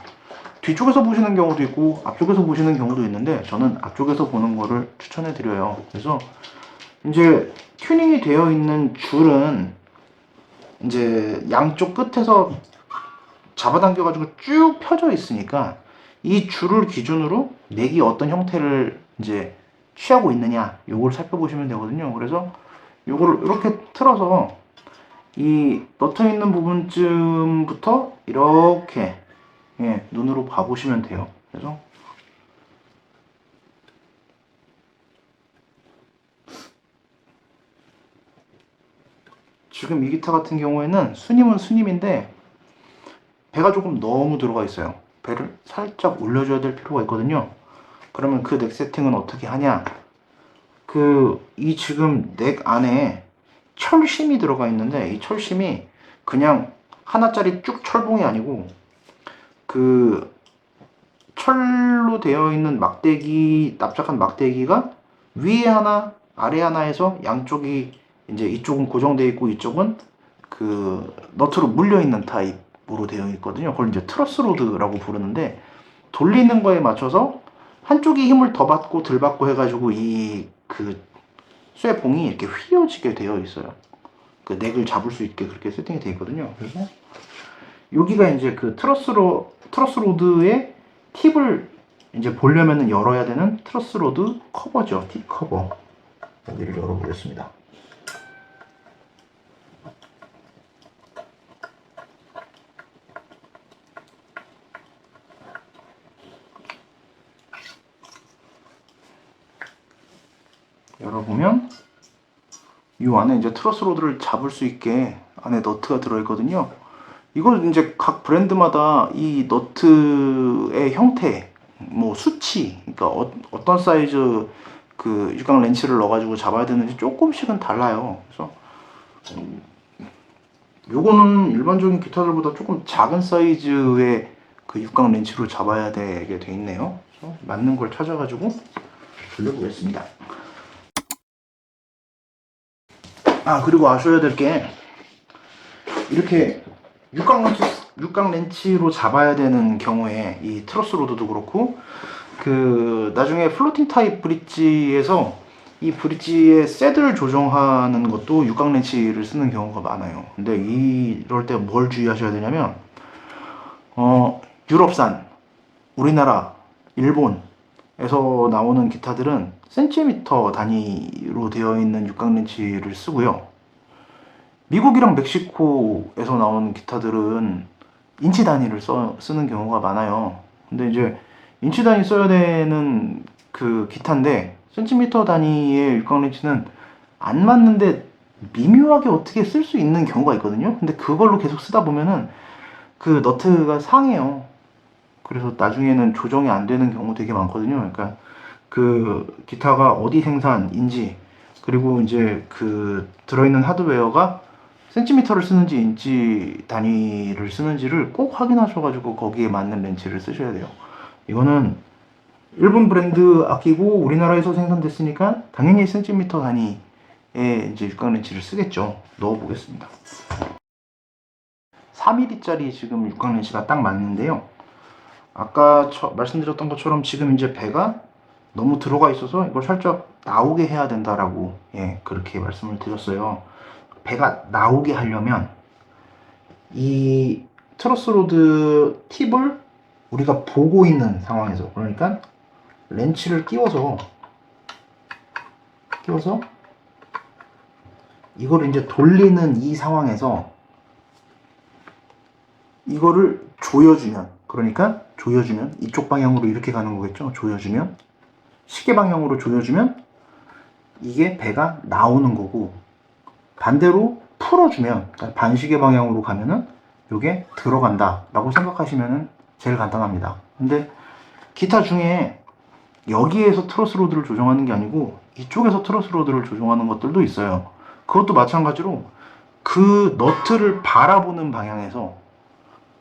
뒤쪽에서 보시는 경우도 있고 앞쪽에서 보시는 경우도 있는데, 저는 앞쪽에서 보는 거를 추천해 드려요. 그래서 이제 튜닝이 되어 있는 줄은 이제 양쪽 끝에서 잡아당겨 가지고 쭉 펴져 있으니까, 이 줄을 기준으로 넥이 어떤 형태를 이제 취하고 있느냐 요걸 살펴보시면 되거든요. 그래서 요거를 이렇게 틀어서 이 너트 있는 부분쯤부터 이렇게 눈으로 봐보시면 돼요. 그래서 지금 이 기타 같은 경우에는 순임은 순임인데 배가 조금 너무 들어가 있어요. 배를 살짝 올려줘야 될 필요가 있거든요. 그러면 그 넥 세팅은 어떻게 하냐? 이 지금 넥 안에 철심이 들어가 있는데, 이 철심이 그냥 하나짜리 쭉 철봉이 아니고 그 철로 되어 있는 막대기, 납작한 막대기가 위에 하나 아래 하나 해서 양쪽이 이제 이쪽은 고정되어 있고 이쪽은 그 너트로 물려 있는 타입으로 되어 있거든요. 그걸 이제 트러스 로드라고 부르는데, 돌리는 거에 맞춰서 한쪽이 힘을 더 받고 덜 받고 해가지고 이 그 쇠봉이 이렇게 휘어지게 되어 있어요. 그 넥을 잡을 수 있게 그렇게 세팅이 되어 있거든요. 그래서 여기가 이제 그 트러스 로드의 팁을 이제 보려면은 열어야 되는 트러스 로드 커버죠. 팁 커버. 여기를 열어보겠습니다. 열어보면 이 안에 이제 트러스 로드를 잡을 수 있게 안에 너트가 들어있거든요. 이걸 이제 각 브랜드마다 이 너트의 형태, 뭐 수치, 그러니까 어떤 사이즈 그 육각 렌치를 넣어가지고 잡아야 되는지 조금씩은 달라요. 그래서 요거는 일반적인 기타들보다 조금 작은 사이즈의 그 육각 렌치로 잡아야 되게 돼 있네요. 그래서 맞는 걸 찾아가지고 돌려보겠습니다. 그리고 아셔야 될 게, 이렇게 육각 렌치로 잡아야 되는 경우에 이 트러스 로드도 그렇고, 그 나중에 플로팅 타입 브릿지에서 이 브릿지의 셋을 조정하는 것도 육각 렌치를 쓰는 경우가 많아요. 근데 이럴 때 뭘 주의하셔야 되냐면, 유럽산, 우리나라, 일본에서 나오는 기타들은 센티미터 단위로 되어 있는 육각 렌치를 쓰고요. 미국이랑 멕시코에서 나오는 기타들은 인치 단위를 쓰는 경우가 많아요. 근데 이제 인치 단위 써야 되는 그 기타인데 센티미터 단위의 육각 렌치는 안 맞는데 미묘하게 어떻게 쓸 수 있는 경우가 있거든요. 근데 그걸로 계속 쓰다 보면은 그 너트가 상해요. 그래서 나중에는 조정이 안 되는 경우 되게 많거든요. 그러니까 그 기타가 어디 생산인지, 그리고 이제 그 들어있는 하드웨어가 센티미터를 쓰는지 인치 단위를 쓰는지를 꼭 확인하셔가지고 거기에 맞는 렌치를 쓰셔야 돼요. 이거는 일본 브랜드 아끼고 우리나라에서 생산됐으니까 당연히 센티미터 단위의 이제 육각 렌치를 쓰겠죠. 넣어보겠습니다. 4mm짜리 지금 육각 렌치가 딱 맞는데요. 아까 말씀드렸던 것처럼 지금 이제 배가 너무 들어가 있어서 이걸 살짝 나오게 해야 된다라고, 그렇게 말씀을 드렸어요. 배가 나오게 하려면 이 트러스 로드 팁을 우리가 보고 있는 상황에서, 그러니까 렌치를 끼워서 이거를 이제 돌리는 이 상황에서 이거를 조여주면, 그러니까 조여주면 이쪽 방향으로 이렇게 가는 거겠죠. 조여주면, 시계 방향으로 조여주면 이게 배가 나오는 거고, 반대로 풀어주면, 그러니까 반시계 방향으로 가면은 이게 들어간다 라고 생각하시면 제일 간단합니다. 근데 기타 중에 여기에서 트러스 로드를 조정하는 게 아니고 이쪽에서 트러스 로드를 조정하는 것들도 있어요. 그것도 마찬가지로 그 너트를 바라보는 방향에서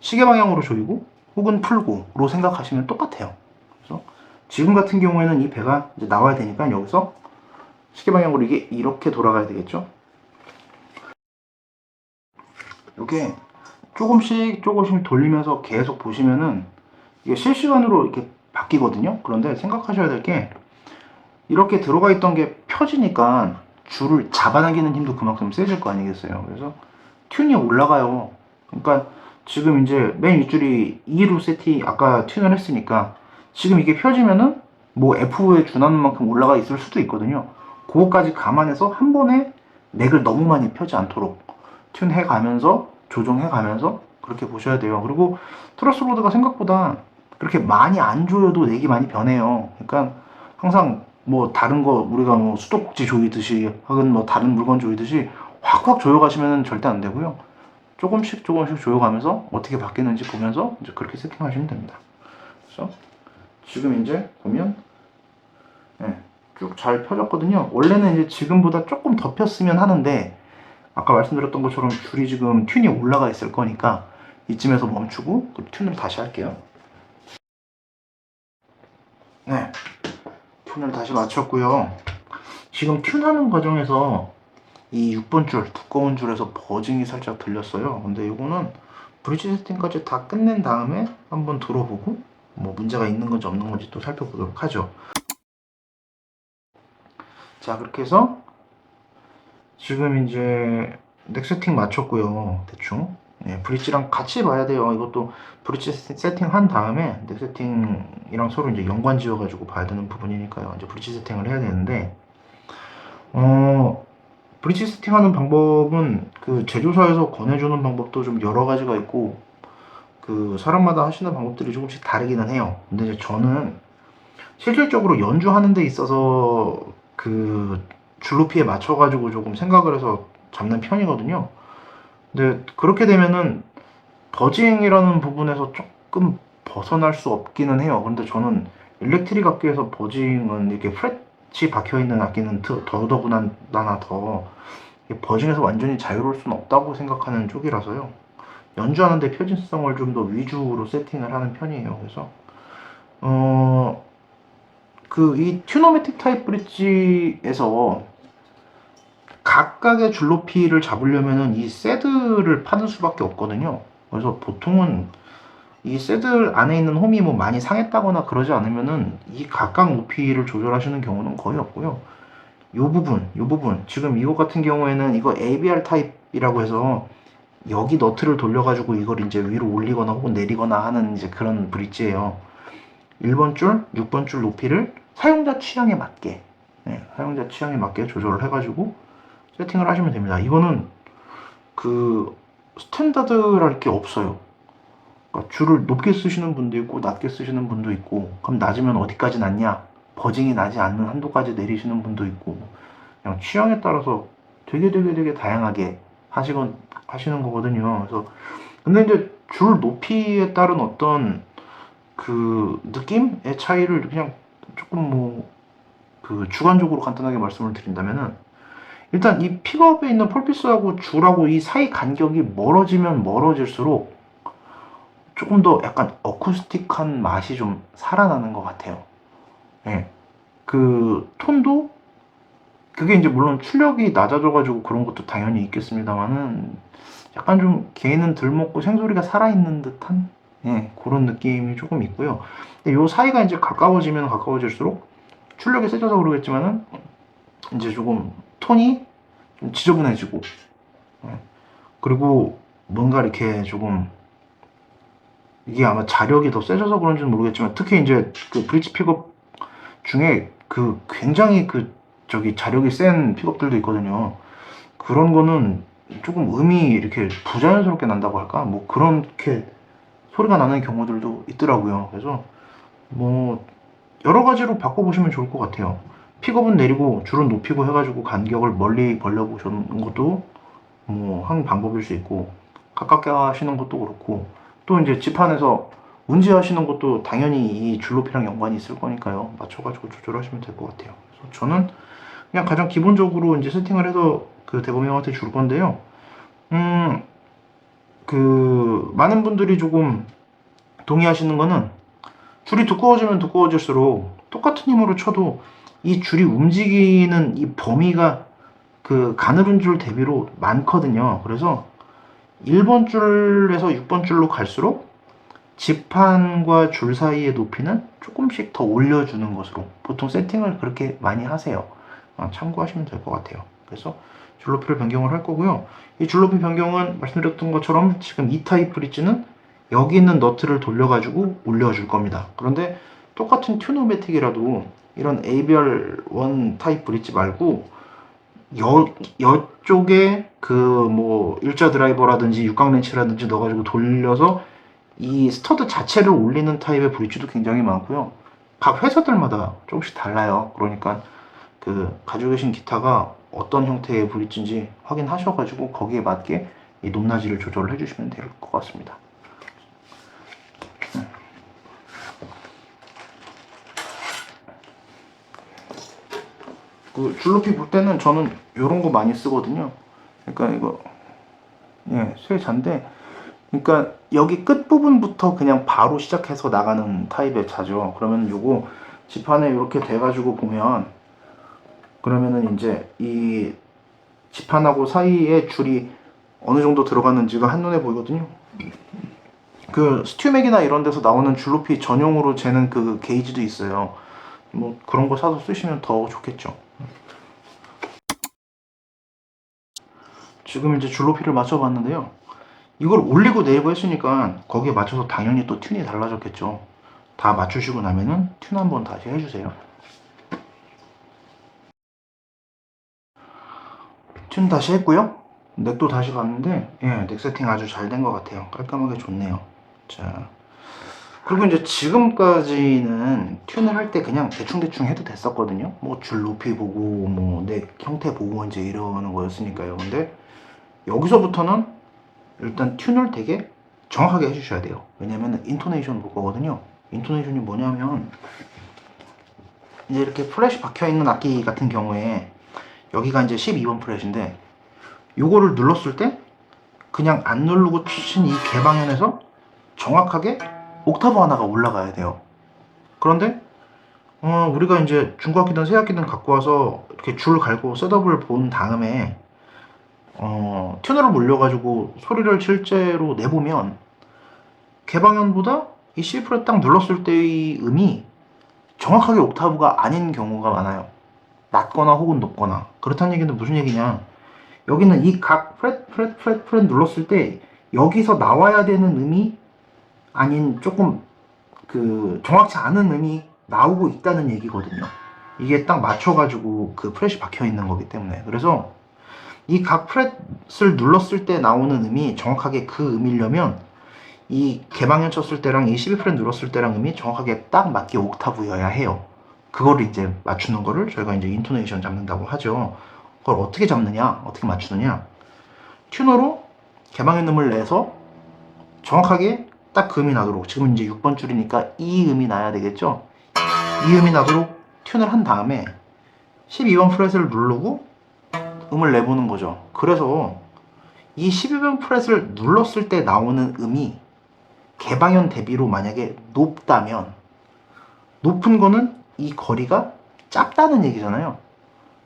시계 방향으로 조이고 혹은 풀고로 생각하시면 똑같아요. 그래서 지금 같은 경우에는 이 배가 이제 나와야 되니까 여기서 시계 방향으로 이게 이렇게 돌아가야 되겠죠. 이게 조금씩 돌리면서 계속 보시면은 이게 실시간으로 이렇게 바뀌거든요. 그런데 생각하셔야 될 게, 이렇게 들어가 있던 게 펴지니까 줄을 잡아당기는 힘도 그만큼 세질 거 아니겠어요. 그래서 튠이 올라가요. 그러니까 지금 이제 맨 윗줄이 2로 세팅 아까 튠을 했으니까 지금 이게 펴지면은 뭐 F에 준하는 만큼 올라가 있을 수도 있거든요. 그거까지 감안해서 한 번에 넥을 너무 많이 펴지 않도록 튠 해가면서 조정해 가면서 그렇게 보셔야 돼요. 그리고 트러스 로드가 생각보다 그렇게 많이 안 조여도 넥이 많이 변해요. 그러니까 항상 뭐 다른 거 우리가 뭐 수도꼭지 조이듯이 혹은 뭐 다른 물건 조이듯이 확확 조여가시면 절대 안 되고요. 조금씩 조여가면서 어떻게 바뀌는지 보면서 이제 그렇게 세팅하시면 됩니다. 그래서 지금 이제 보면 쭉 잘 펴졌거든요. 원래는 이제 지금보다 조금 더 폈으면 하는데 아까 말씀드렸던 것처럼 줄이 지금 튠이 올라가 있을 거니까 이쯤에서 멈추고 튠을 다시 할게요. 네, 튠을 다시 맞췄고요. 지금 튠하는 과정에서 이 6번 줄, 두꺼운 줄에서 버징이 살짝 들렸어요. 근데 이거는 브릿지 세팅까지 다 끝낸 다음에 한번 들어보고 뭐 문제가 있는 건지 없는 건지 또 살펴보도록 하죠. 자, 그렇게 해서 지금 이제 넥 세팅 맞췄고요. 대충. 네, 브릿지랑 같이 봐야 돼요. 이것도 브릿지 세팅 한 다음에 넥 세팅이랑 서로 이제 연관 지어가지고 봐야 되는 부분이니까요. 이제 브릿지 세팅을 해야 되는데, 브릿지 세팅하는 방법은 그 제조사에서 권해주는 방법도 좀 여러 가지가 있고, 그 사람마다 하시는 방법들이 조금씩 다르기는 해요. 근데 이제 저는 실질적으로 연주하는 데 있어서 그 줄높이에 맞춰가지고 조금 생각을 해서 잡는 편이거든요. 근데 그렇게 되면은 버징이라는 부분에서 조금 벗어날 수 없기는 해요. 근데 저는 일렉트릭 악기에서 버징은 이렇게 프렛이 박혀있는 악기는 더더구나 더 버징에서 완전히 자유로울 수는 없다고 생각하는 쪽이라서요. 연주하는데 표준성을 좀 더 위주로 세팅을 하는 편이에요. 그래서 그 이 튜너매틱 타입 브릿지에서 각각의 줄 높이를 잡으려면은 이 새들을 파는 수밖에 없거든요. 그래서 보통은 이 새들 안에 있는 홈이 뭐 많이 상했다거나 그러지 않으면은 이 각각 높이를 조절하시는 경우는 거의 없고요. 요 부분 지금 이거 같은 경우에는 이거 ABR 타입이라고 해서 여기 너트를 돌려가지고 이걸 이제 위로 올리거나 혹은 내리거나 하는 이제 그런 브릿지예요. 1번 줄, 6번 줄 높이를 사용자 취향에 맞게, 사용자 취향에 맞게 조절을 해가지고 세팅을 하시면 됩니다. 이거는 그 스탠다드랄 게 없어요. 그러니까 줄을 높게 쓰시는 분도 있고 낮게 쓰시는 분도 있고, 그럼 낮으면 어디까지 낮냐? 버징이 나지 않는 한도까지 내리시는 분도 있고, 그냥 취향에 따라서 되게 다양하게 하시는 거거든요. 그래서 근데 이제 줄 높이에 따른 어떤 그 느낌의 차이를 그냥 조금 뭐 그 주관적으로 간단하게 말씀을 드린다면은, 일단 이 픽업에 있는 폴피스하고 줄하고 이 사이 간격이 멀어지면 멀어질수록 조금 더 약간 어쿠스틱한 맛이 좀 살아나는 것 같아요. 예. 그 톤도 그게 이제 물론 출력이 낮아져가지고 그런 것도 당연히 있겠습니다만은 약간 좀 개는 덜 먹고 생소리가 살아있는 듯한, 그런 느낌이 조금 있고요. 근데 요 사이가 이제 가까워지면 가까워질수록 출력이 세져서 그러겠지만은 이제 조금 톤이 좀 지저분해지고, 예. 그리고 뭔가 이렇게 조금 이게 아마 자력이 더 세져서 그런지는 모르겠지만 특히 이제 그 브릿지 픽업 중에 그 굉장히 그 저기 자력이 센 픽업들도 있거든요. 그런 거는 조금 음이 이렇게 부자연스럽게 난다고 할까? 뭐 그렇게 소리가 나는 경우들도 있더라고요. 그래서 뭐 여러 가지로 바꿔보시면 좋을 것 같아요. 픽업은 내리고 줄은 높이고 해가지고 간격을 멀리 벌려보시는 것도 뭐 한 방법일 수 있고, 가깝게 하시는 것도 그렇고, 또 이제 집 안에서 운지하시는 것도 당연히 이 줄높이랑 연관이 있을 거니까요. 맞춰가지고 조절하시면 될 것 같아요. 그래서 저는 그냥 가장 기본적으로 이제 세팅을 해서 그 대범이 형한테 줄 건데요. 그 많은 분들이 조금 동의하시는 거는 줄이 두꺼워지면 두꺼워질수록 똑같은 힘으로 쳐도 이 줄이 움직이는 이 범위가 그 가늘은 줄 대비로 많거든요. 그래서 1번 줄에서 6번 줄로 갈수록 지판과 줄 사이의 높이는 조금씩 더 올려주는 것으로 보통 세팅을 그렇게 많이 하세요. 참고하시면 될 것 같아요. 그래서 줄 높이를 변경을 할 거고요. 이 줄 높이 변경은 말씀드렸던 것처럼 지금 이 타입 브릿지는 여기 있는 너트를 돌려가지고 올려줄 겁니다. 그런데 똑같은 튜너매틱이라도 이런 ABR1 타입 브릿지 말고 여쪽에 그 뭐 일자 드라이버라든지 육각 렌치라든지 넣어가지고 돌려서 이 스터드 자체를 올리는 타입의 브릿지도 굉장히 많고요. 각 회사들마다 조금씩 달라요. 그러니까 그 가지고 계신 기타가 어떤 형태의 브릿지인지 확인하셔가지고 거기에 맞게 이 높낮이를 조절을 해주시면 될 것 같습니다. 그 줄높이 볼 때는 저는 이런 거 많이 쓰거든요. 그러니까 이거 쇠잔데, 그러니까 여기 끝 부분부터 그냥 바로 시작해서 나가는 타입의 자죠. 그러면 요거 지판에 이렇게 돼가지고 보면, 그러면은 이제 이 지판하고 사이에 줄이 어느 정도 들어갔는지가 한눈에 보이거든요. 그 스튜맥이나 이런 데서 나오는 줄높이 전용으로 재는 그 게이지도 있어요. 뭐 그런 거 사서 쓰시면 더 좋겠죠. 지금 이제 줄높이를 맞춰봤는데요. 이걸 올리고 내리고 했으니까 거기에 맞춰서 당연히 또 튠이 달라졌겠죠. 다 맞추시고 나면은 튠 한번 다시 해주세요. 튠 다시 했고요. 넥도 다시 봤는데, 넥 세팅 아주 잘 된 것 같아요. 깔끔하게 좋네요. 자, 그리고 이제 지금까지는 튠을 할 때 그냥 대충대충 해도 됐었거든요. 뭐 줄 높이 보고, 뭐 넥 형태 보고 이제 이러는 거였으니까요. 근데 여기서부터는 일단 튠을 되게 정확하게 해주셔야 돼요. 왜냐면 인토네이션 볼 거거든요. 인토네이션이 뭐냐면, 이제 이렇게 플랫이 박혀있는 악기 같은 경우에 여기가 이제 12번 프렛인데, 요거를 눌렀을 때 그냥 안 누르고 치신 이 개방현에서 정확하게 옥타브 하나가 올라가야 돼요. 그런데 우리가 이제 중고악기든 새악기든 갖고 와서 이렇게 줄 갈고 셋업을 본 다음에 튜너를 물려가지고 소리를 실제로 내보면 개방현보다 이 C프렛 딱 눌렀을 때의 음이 정확하게 옥타브가 아닌 경우가 많아요. 낮거나 혹은 높거나. 그렇다는 얘기는 무슨 얘기냐, 여기는 이 각 프렛 눌렀을 때 여기서 나와야 되는 음이 아닌 조금 그 정확치 않은 음이 나오고 있다는 얘기거든요. 이게 딱 맞춰가지고 그 프렛이 박혀 있는 거기 때문에. 그래서 이 각 프렛을 눌렀을 때 나오는 음이 정확하게 그 음이려면 이 개방현 쳤을 때랑 이 12프렛 눌렀을 때랑 음이 정확하게 딱 맞게 옥타브여야 해요. 그거를 이제 맞추는 거를 저희가 이제 인토네이션 잡는다고 하죠. 그걸 어떻게 잡느냐, 어떻게 맞추느냐, 튜너로 개방현 음을 내서 정확하게 딱 그 음이 나도록, 지금 이제 6번 줄이니까 이 음이 나야 되겠죠. 이 음이 나도록 튠을 한 다음에 12번 프렛을 누르고 음을 내보는 거죠. 그래서 이 12번 프렛을 눌렀을 때 나오는 음이 개방현 대비로 만약에 높다면, 높은 거는 이 거리가 짧다는 얘기잖아요.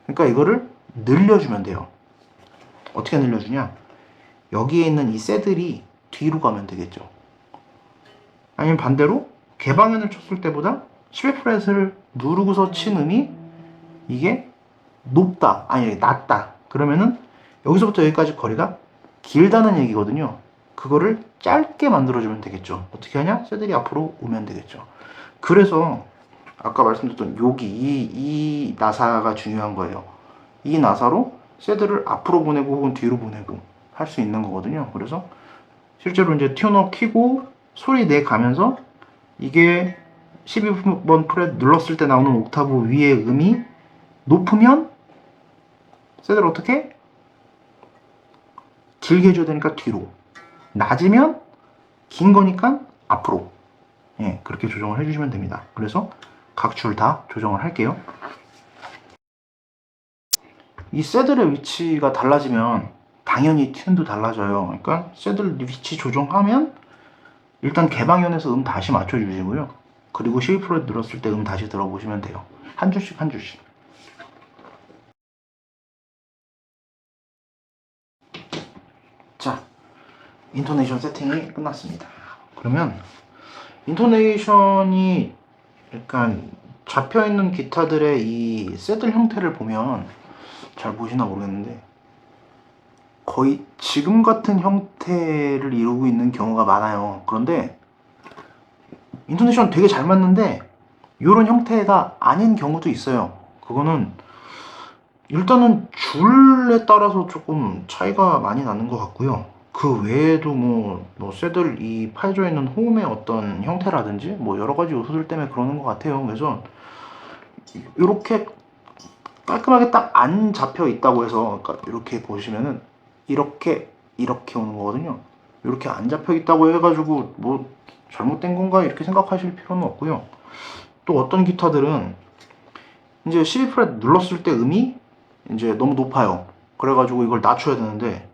그러니까 이거를 늘려주면 돼요. 어떻게 늘려주냐, 여기에 있는 이 새들이 뒤로 가면 되겠죠. 아니면 반대로 개방현을 쳤을 때보다 11프렛을 누르고서 친 음이 이게 높다, 아니 낮다, 그러면은 여기서부터 여기까지 거리가 길다는 얘기거든요. 그거를 짧게 만들어주면 되겠죠. 어떻게 하냐, 새들이 앞으로 오면 되겠죠. 그래서 아까 말씀드렸던 여기 이 나사가 중요한 거예요. 이 나사로 새들을 앞으로 보내고 혹은 뒤로 보내고 할 수 있는 거거든요. 그래서 실제로 이제 튜너 키고 소리 내 가면서 이게 12번 프렛 눌렀을 때 나오는 옥타브 위의 음이 높으면 새들 어떻게? 길게 해줘야 되니까 뒤로, 낮으면 긴 거니까 앞으로. 그렇게 조정을 해주시면 됩니다. 그래서 각 줄 다 조정을 할게요. 이 새들의 위치가 달라지면 당연히 튠도 달라져요. 그러니까 새들 위치 조정하면 일단 개방현에서 음 다시 맞춰주시고요. 그리고 12프렛 눌렀을 때 음 다시 들어보시면 돼요. 한 줄씩 한 줄씩. 자, 인토네이션 세팅이 끝났습니다. 그러면 인토네이션이 약간 잡혀있는 기타들의 이 새들 형태를 보면 잘 보시나 모르겠는데 거의 지금 같은 형태를 이루고 있는 경우가 많아요. 그런데 인토네이션 되게 잘 맞는데 이런 형태가 아닌 경우도 있어요. 그거는 일단은 줄에 따라서 조금 차이가 많이 나는 것 같고요. 그 외에도 뭐 새들 이 파여져 있는 호음의 어떤 형태라든지 뭐 여러 가지 요소들 때문에 그러는 것 같아요. 그래서 이렇게 깔끔하게 딱 안 잡혀 있다고 해서, 그러니까 이렇게 보시면은 이렇게 오는 거거든요. 이렇게 안 잡혀 있다고 해가지고 뭐 잘못된 건가 이렇게 생각하실 필요는 없고요. 또 어떤 기타들은 이제 12프렛 눌렀을 때 음이 이제 너무 높아요. 그래가지고 이걸 낮춰야 되는데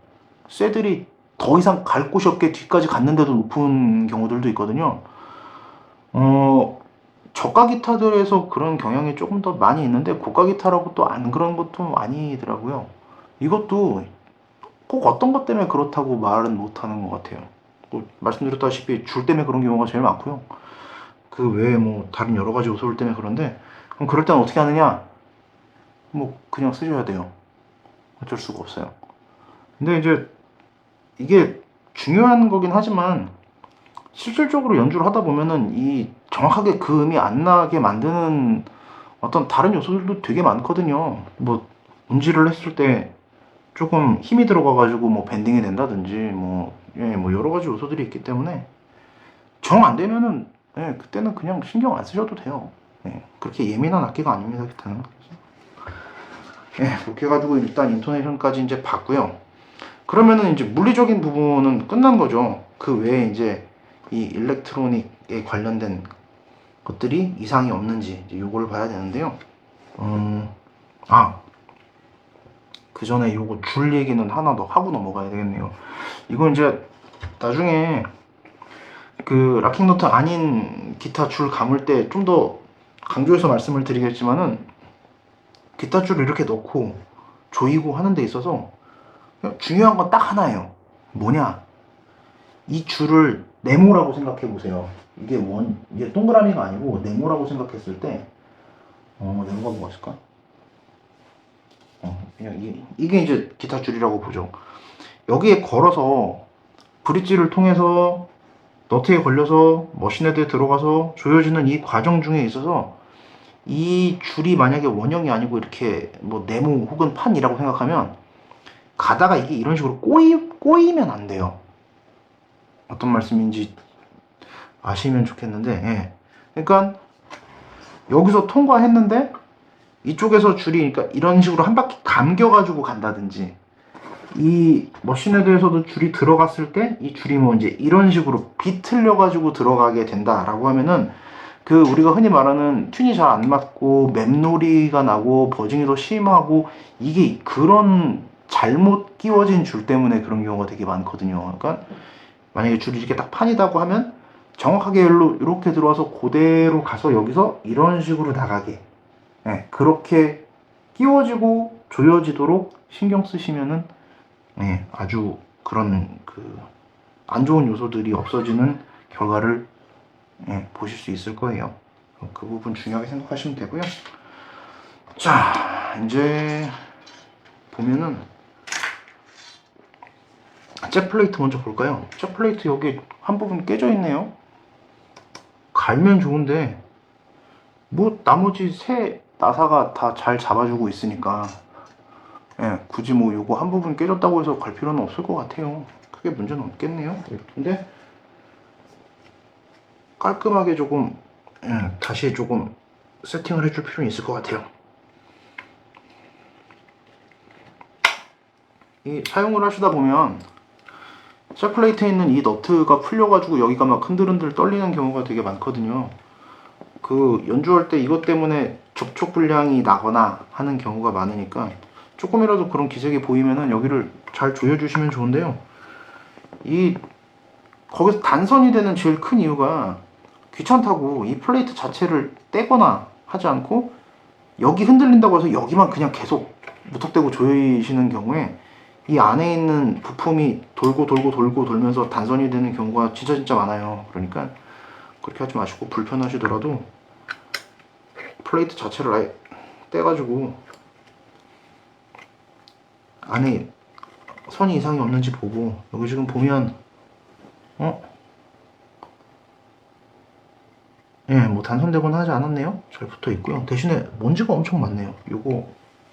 쇠들이 더 이상 갈 곳이 없게 뒤까지 갔는데도 높은 경우들도 있거든요. 저가 기타들에서 그런 경향이 조금 더 많이 있는데 고가 기타라고 또 안 그런 것도 아니더라고요. 이것도 꼭 어떤 것 때문에 그렇다고 말은 못하는 것 같아요. 말씀드렸다시피 줄 때문에 그런 경우가 제일 많고요. 그 외에 뭐 다른 여러 가지 요소들 때문에 그런데, 그럼 그럴 때는 어떻게 하느냐? 뭐 그냥 쓰셔야 돼요. 어쩔 수가 없어요. 근데 이제 이게 중요한 거긴 하지만 실질적으로 연주를 하다 보면은 이 정확하게 그 음이 안 나게 만드는 어떤 다른 요소들도 되게 많거든요. 뭐 음질을 했을 때 조금 힘이 들어가가지고 뭐 밴딩이 된다든지 뭐, 예, 뭐 여러 가지 요소들이 있기 때문에 정 안 되면은, 예, 그때는 그냥 신경 안 쓰셔도 돼요. 예, 그렇게 예민한 악기가 아닙니다, 기타는. 예, 그렇게 해가지고 일단 인토네이션까지 이제 봤고요. 그러면은 이제 물리적인 부분은 끝난 거죠. 그 외에 이제 이 일렉트로닉에 관련된 것들이 이상이 없는지 이제 요거를 봐야 되는데요. 아, 그 전에 요거 줄 얘기는 하나 더 하고 넘어가야 되겠네요. 이거 이제 나중에 그 락킹노트 아닌 기타 줄 감을 때 좀 더 강조해서 말씀을 드리겠지만은 기타 줄을 이렇게 넣고 조이고 하는 데 있어서 중요한 건 딱 하나예요. 뭐냐? 이 줄을 네모라고 생각해 보세요. 이게 동그라미가 아니고 네모라고 생각했을 때, 네모가 뭐가 있을까? 그냥 이게 이제 기타 줄이라고 보죠. 여기에 걸어서 브릿지를 통해서 너트에 걸려서 머신헤드에 들어가서 조여지는 이 과정 중에 있어서 이 줄이 만약에 원형이 아니고 이렇게 뭐 네모 혹은 판이라고 생각하면 가다가 이게 이런 식으로 꼬이면 안 돼요. 어떤 말씀인지 아시면 좋겠는데, 예. 그러니까 여기서 통과했는데 이쪽에서 줄이 그러니까 이런 식으로 한 바퀴 감겨가지고 간다든지, 이 머신헤드에서도 줄이 들어갔을 때 이 줄이 뭐 이제 이런 식으로 비틀려 가지고 들어가게 된다라고 하면은 그 우리가 흔히 말하는 튠이 잘 안 맞고 맵놀이가 나고 버징이 더 심하고, 이게 그런 잘못 끼워진 줄 때문에 그런 경우가 되게 많거든요. 그러니까 만약에 줄이 이렇게 딱 판이다고 하면 정확하게 이렇게 들어와서 그대로 가서 여기서 이런 식으로 나가게, 예, 그렇게 끼워지고 조여지도록 신경 쓰시면은, 예, 아주 그런 그 안 좋은 요소들이 없어지는 결과를, 예, 보실 수 있을 거예요. 그 부분 중요하게 생각하시면 되고요. 자, 이제 보면은 잭 플레이트 먼저 볼까요? 잭 플레이트 여기 한 부분 깨져 있네요. 갈면 좋은데 뭐 나머지 새 나사가 다 잘 잡아주고 있으니까, 예, 굳이 뭐 요거 한 부분 깨졌다고 해서 갈 필요는 없을 것 같아요. 크게 문제는 없겠네요. 근데 깔끔하게 조금, 다시 조금 세팅을 해줄 필요는 있을 것 같아요. 이 사용을 하시다 보면 잭 플레이트에 있는 이 너트가 풀려가지고 여기가 막 흔들흔들 떨리는 경우가 되게 많거든요. 그 연주할 때 이것 때문에 접촉 불량이 나거나 하는 경우가 많으니까 조금이라도 그런 기색이 보이면은 여기를 잘 조여주시면 좋은데요. 이 거기서 단선이 되는 제일 큰 이유가 귀찮다고 이 플레이트 자체를 떼거나 하지 않고 여기 흔들린다고 해서 여기만 그냥 계속 무턱대고 조이시는 경우에 이 안에 있는 부품이 돌고 돌고 돌고 돌면서 단선이 되는 경우가 진짜 많아요. 그러니까 그렇게 하지 마시고 불편하시더라도 플레이트 자체를 아예 떼가지고 안에 선이 이상이 없는지 보고, 여기 지금 보면 예, 뭐 단선되거나 하지 않았네요. 잘 붙어 있고요. 대신에 먼지가 엄청 많네요. 요거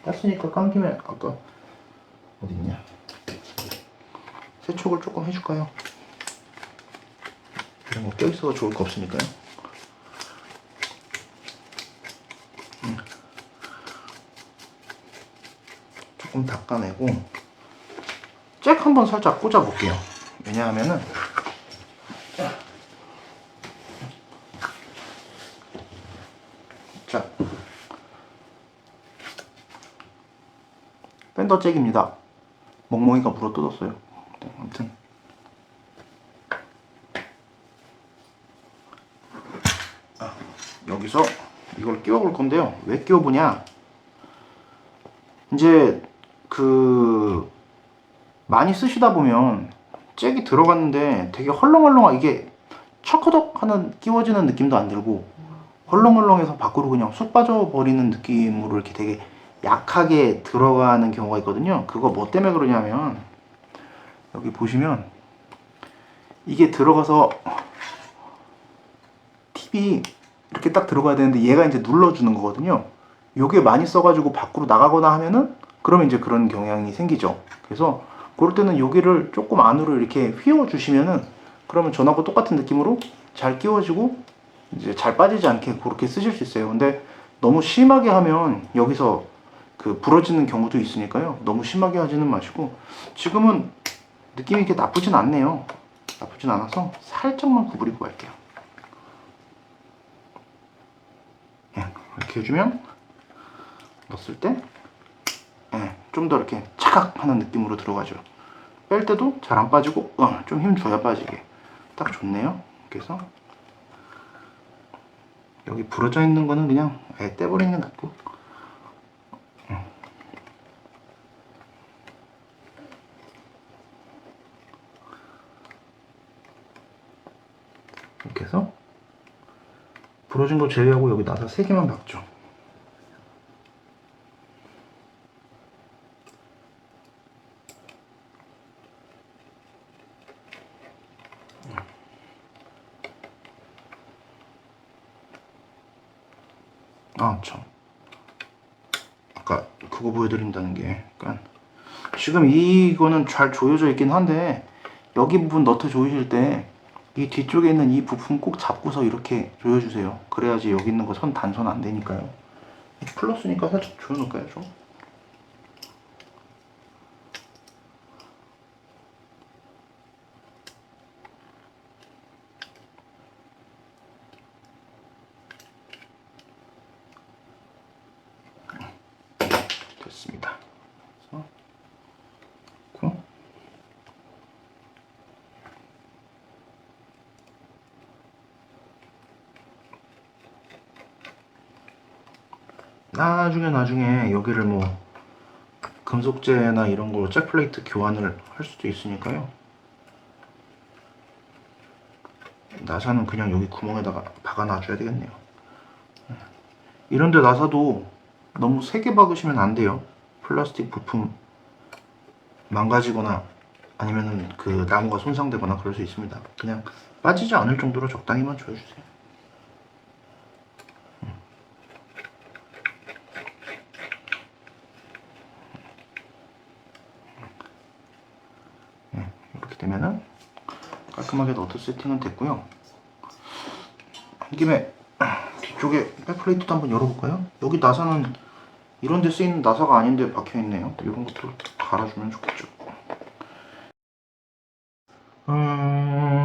땄으니까 깐 김에 아까 어디 있냐? 세척을 조금 해줄까요? 이런 거 껴있어서 좋을 거 없으니까요. 조금 닦아내고 잭 한번 살짝 꽂아 볼게요. 왜냐하면은 자, 팬더 잭입니다. 멍멍이가 물어뜯었어요. 네, 아무튼 여기서 이걸 끼워볼 건데요. 왜 끼워보냐? 이제 많이 쓰시다 보면 잭이 들어갔는데 되게 헐렁헐렁하 이게 척허덕 하는 끼워지는 느낌도 안 들고 헐렁헐렁해서 밖으로 그냥 쑥 빠져버리는 느낌으로 이렇게 되게 약하게 들어가는 경우가 있거든요. 그거 뭐 때문에 그러냐면 여기 보시면 이게 들어가서 팁이 이렇게 딱 들어가야 되는데 얘가 이제 눌러주는 거거든요. 요게 많이 써가지고 밖으로 나가거나 하면은 그러면 이제 그런 경향이 생기죠. 그래서 그럴 때는 여기를 조금 안으로 이렇게 휘어 주시면은 그러면 전하고 똑같은 느낌으로 잘 끼워지고 이제 잘 빠지지 않게 그렇게 쓰실 수 있어요. 근데 너무 심하게 하면 여기서 부러지는 경우도 있으니까요. 너무 심하게 하지는 마시고 지금은 느낌이 이렇게 나쁘진 않네요. 나쁘진 않아서 살짝만 구부리고 갈게요. 이렇게 해주면 넣었을 때 좀 더 이렇게 차각 하는 느낌으로 들어가죠. 뺄 때도 잘 안 빠지고 좀 힘 줘야 빠지게 딱 좋네요. 그래서 여기 부러져 있는 거는 그냥 떼버리는 게 낫고 이렇게 해서 부러진 거 제외하고 여기 나사 3개만 박죠. 참. 아까 그거 보여드린다는 게 약간 지금 이거는 잘 조여져 있긴 한데 여기 부분 너트 조이실 때 이 뒤쪽에 있는 이 부품 꼭 잡고서 이렇게 조여주세요. 그래야지 여기 있는 거 선 단선 안 되니까요. 플러스니까 살짝 조여놓을까요 좀? 됐습니다. 그래서 나중에 여기를 뭐 금속재나 이런 걸로 잭플레이트 교환을 할 수도 있으니까요. 나사는 그냥 여기 구멍에다가 박아 놔줘야 되겠네요. 이런데 나사도 너무 세게 박으시면 안 돼요. 플라스틱 부품 망가지거나 아니면은 나무가 손상되거나 그럴 수 있습니다. 그냥 빠지지 않을 정도로 적당히만 조여주세요. 이렇게 되면은 깔끔하게 너트 세팅은 됐고요. 한 김에 뒤쪽에 백플레이트도 한번 열어볼까요? 여기 나사는 이런 데 쓰이는 나사가 아닌데 박혀있네요. 이런 것도 갈아주면 좋겠죠.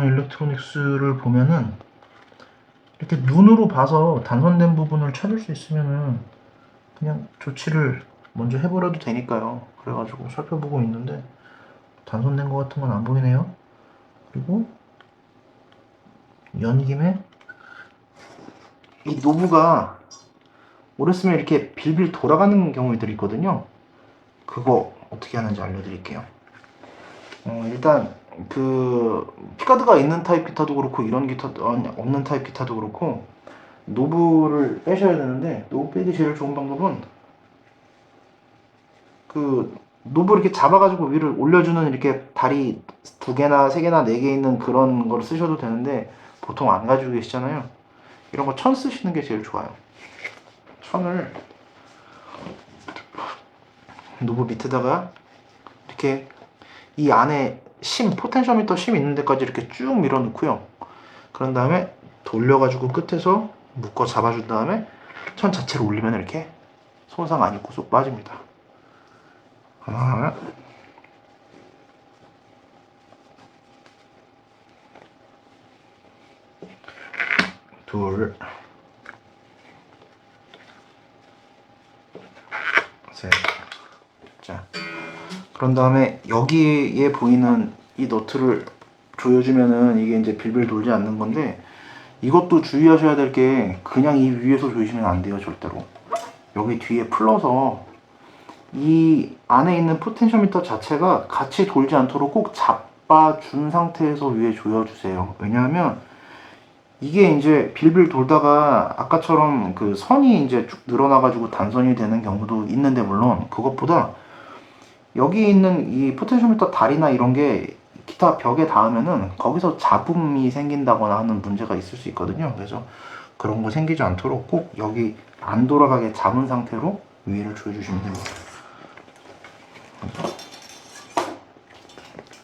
일렉트로닉스를 보면은 이렇게 눈으로 봐서 단선된 부분을 찾을 수 있으면은 그냥 조치를 먼저 해버려도 되니까요. 그래가지고 살펴보고 있는데 단선된 것 같은 건 안 보이네요. 그리고 연 김에 이 노브가 오래 쓰면 이렇게 빌빌 돌아가는 경우들이 있거든요. 그거 어떻게 하는지 알려드릴게요. 일단 피카드가 있는 타입 기타도 그렇고 이런 기타도 없는 타입 기타도 그렇고 노브를 빼셔야 되는데 노브 빼기 제일 좋은 방법은 노브를 이렇게 잡아가지고 위를 올려주는 이렇게 다리 2개나 3개나 4개 있는 그런 걸 쓰셔도 되는데 보통 안 가지고 계시잖아요. 이런 거 천 쓰시는 게 제일 좋아요. 천을 노브 밑에다가 이렇게 이 안에 포텐셔미터 심 있는 데까지 이렇게 쭉 밀어 넣고요. 그런 다음에 돌려가지고 끝에서 묶어 잡아준 다음에 천 자체로 올리면 이렇게 손상 안 입고 쏙 빠집니다. 하나, 둘, 셋. 자, 그런 다음에 여기에 보이는 이 너트를 조여주면은 이게 이제 빌빌 돌지 않는 건데, 이것도 주의하셔야 될 게 그냥 이 위에서 조이시면 안 돼요, 절대로. 여기 뒤에 풀러서 이 안에 있는 포텐셔미터 자체가 같이 돌지 않도록 꼭 잡아준 상태에서 위에 조여주세요. 왜냐하면 이게 이제 빌빌 돌다가 아까처럼 그 선이 이제 쭉 늘어나가지고 단선이 되는 경우도 있는데, 물론 그것보다 여기 있는 이 포텐셔미터 다리나 이런 게 기타 벽에 닿으면은 거기서 잡음이 생긴다거나 하는 문제가 있을 수 있거든요. 그래서 그런 거 생기지 않도록 꼭 여기 안 돌아가게 잡은 상태로 위를 조여주시면 됩니다.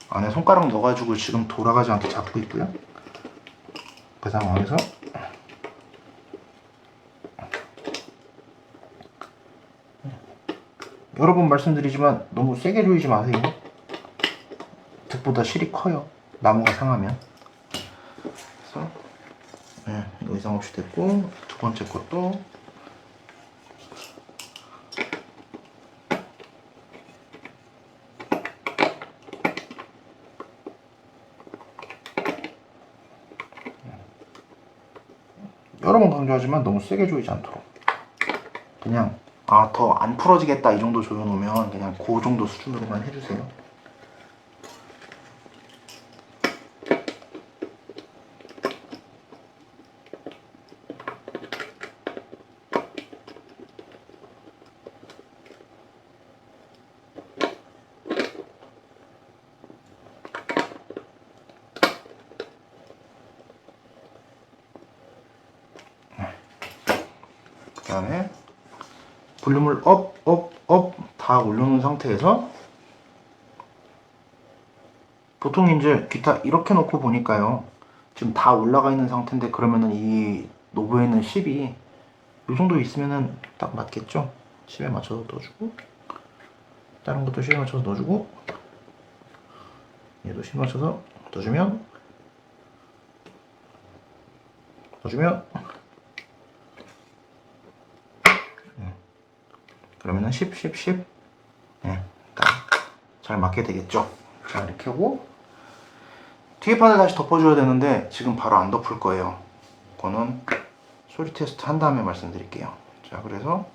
안에 손가락 넣어가지고 지금 돌아가지 않게 잡고 있고요. 그 상황에서 여러 번 말씀드리지만 너무 세게 조이지 마세요. 득보다 실이 커요, 나무가 상하면. 그래서 네, 이상 없이 됐고, 두 번째 것도 여러 번 강조하지만 너무 세게 조이지 않도록, 그냥 더 안 풀어지겠다 이 정도 조여놓으면 그냥 그 정도 수준으로만 해주세요. 그 다음에 볼륨을 업 다 올려놓은 상태에서, 보통 이제 기타 이렇게 놓고 보니까요, 지금 다 올라가 있는 상태인데, 그러면은 이 노브에 있는 10이 이 정도 있으면은 딱 맞겠죠? 10에 맞춰서 넣어주고, 다른 것도 10에 맞춰서 넣어주고, 얘도 10에 맞춰서 넣어주면 그러면은 10 딱 잘 맞게 되겠죠. 자, 이렇게 하고 뒤에 판을 다시 덮어줘야 되는데 지금 바로 안 덮을 거예요. 그거는 소리 테스트 한 다음에 말씀드릴게요. 자, 그래서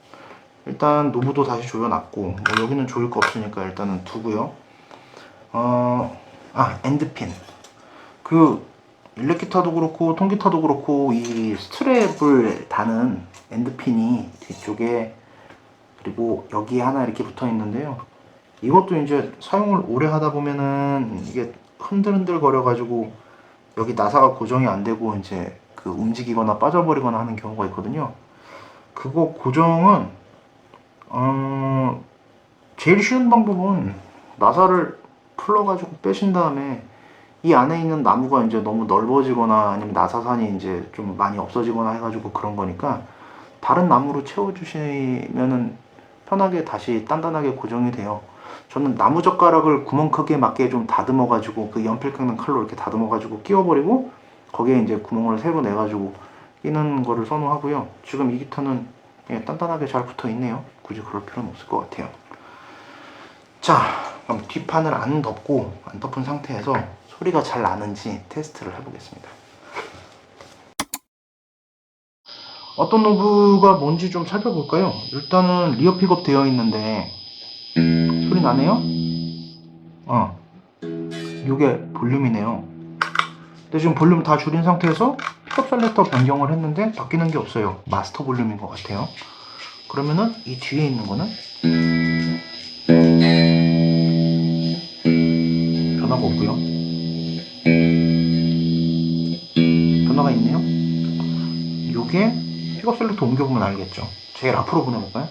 일단 노브도 다시 조여놨고, 뭐 여기는 조일 거 없으니까 일단은 두고요. 엔드핀. 그 일렉기타도 그렇고 통기타도 그렇고 이 스트랩을 다는 엔드핀이 뒤쪽에, 그리고 여기에 하나 이렇게 붙어 있는데요. 이것도 이제 사용을 오래 하다 보면은 이게 흔들흔들 거려가지고 여기 나사가 고정이 안 되고 이제 그 움직이거나 빠져버리거나 하는 경우가 있거든요. 그거 고정은 제일 쉬운 방법은 나사를 풀러가지고 빼신 다음에 이 안에 있는 나무가 이제 너무 넓어지거나 아니면 나사산이 이제 좀 많이 없어지거나 해가지고 그런 거니까 다른 나무로 채워주시면은 편하게 다시 단단하게 고정이 돼요. 저는 나무 젓가락을 구멍 크기에 맞게 좀 다듬어가지고 그 연필 깎는 칼로 이렇게 다듬어가지고 끼워버리고 거기에 이제 구멍을 새로 내가지고 끼는 거를 선호하고요. 지금 이 기타는 단단하게 잘 붙어 있네요. 굳이 그럴 필요는 없을 것 같아요. 자, 그럼 뒷판을 안 덮은 상태에서 소리가 잘 나는지 테스트를 해보겠습니다. 어떤 노브가 뭔지 좀 살펴볼까요? 일단은 리어 픽업 되어 있는데 소리 나네요? 요게 볼륨이네요. 근데 지금 볼륨 다 줄인 상태에서 픽업 셀렉터 변경을 했는데 바뀌는 게 없어요. 마스터 볼륨인 것 같아요. 그러면은 이 뒤에 있는 거는 변화가 없고요. 변화가 있네요. 요게 픽업 셀렉터 옮겨보면 알겠죠. 제일 앞으로 보내볼까요?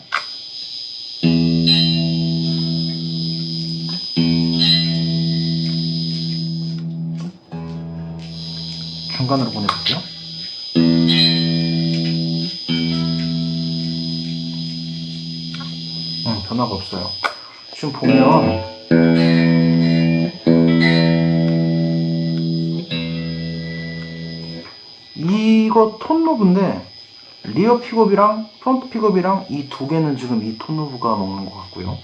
중간으로 보내볼게요. 변화가 없어요. 지금 보면 이거 톤 노브인데 리어 픽업이랑 프론트 픽업이랑 이 두 개는 지금 이 톤 노브가 먹는 것 같고요.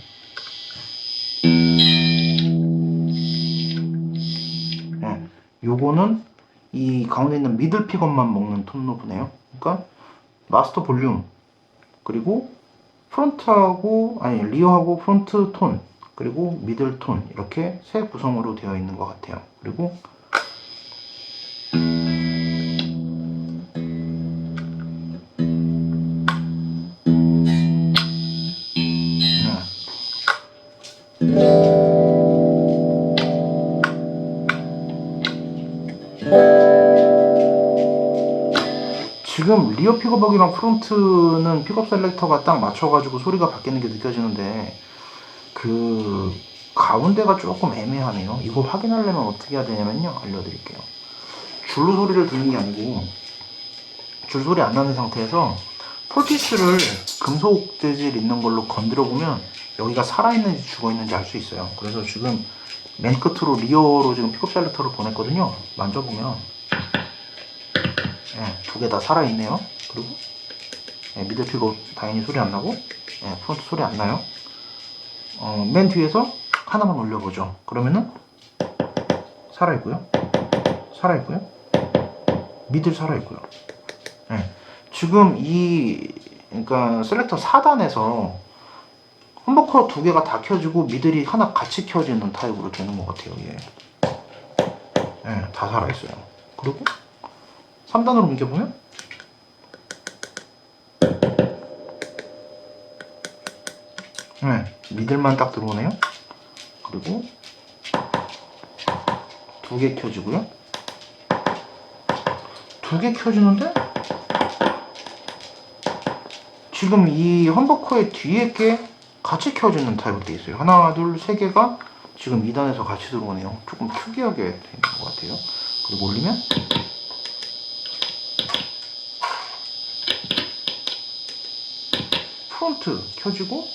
요거는 이 가운데 있는 미들 픽업만 먹는 톤 노브네요. 그러니까 마스터 볼륨, 그리고 프론트하고 아니 리어하고 프론트 톤, 그리고 미들 톤, 이렇게 세 구성으로 되어 있는 것 같아요. 그리고 지금 리어 픽업박이랑 프론트는 픽업 셀렉터가 딱 맞춰가지고 소리가 바뀌는 게 느껴지는데 그 가운데가 조금 애매하네요. 이거 확인하려면 어떻게 해야 되냐면요, 알려드릴게요. 줄로 소리를 듣는 게 아니고 줄 소리 안 나는 상태에서 폴피스를 금속 재질 있는 걸로 건드려 보면 여기가 살아있는지 죽어있는지 알 수 있어요. 그래서 지금 맨 끝으로 리어로 지금 픽업 셀렉터를 보냈거든요. 만져보면 두 개 다 살아있네요. 그리고 미들 픽업 당연히 소리 안 나고 프론트 소리 안 나요. 맨 뒤에서 하나만 올려보죠. 그러면은 살아있고요, 살아있고요, 미들 살아있고요. 지금 그러니까 셀렉터 4단에서 험버커 두 개가 다 켜지고 미들이 하나 같이 켜지는 타입으로 되는 것 같아요. 다 살아있어요. 그리고 3단으로 옮겨보면 미들만 딱 들어오네요. 그리고 두 개 켜지고요. 두 개 켜지는데 지금 이 험버커의 뒤에 게 같이 켜지는 타입으로 되어 있어요. 하나, 둘, 세 개가 지금 2단에서 같이 들어오네요. 조금 특이하게 되어 있는 것 같아요. 그리고 올리면 프론트 켜지고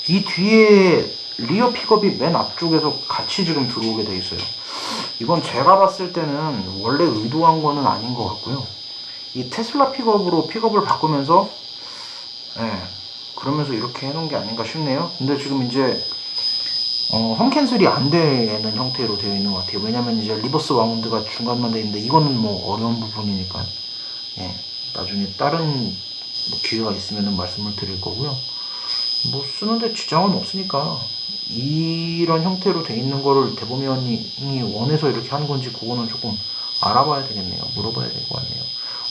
이 뒤에 리어 픽업이 맨 앞쪽에서 같이 지금 들어오게 돼 있어요. 이건 제가 봤을 때는 원래 의도한 거는 아닌 것 같고요. 이 테슬라 픽업으로 픽업을 바꾸면서 그러면서 이렇게 해놓은 게 아닌가 싶네요. 근데 지금 이제 홈 캔슬이 안 되는 형태로 되어 있는 것 같아요. 왜냐면 이제 리버스 와운드가 중간만 되어 있는데 이거는 뭐 어려운 부분이니까 나중에 다른 뭐 기회가 있으면 말씀을 드릴 거고요. 뭐 쓰는데 지장은 없으니까 이런 형태로 돼 있는 거를 대보면이 원해서 이렇게 하는 건지 그거는 조금 알아봐야 되겠네요. 물어봐야 될 것 같네요.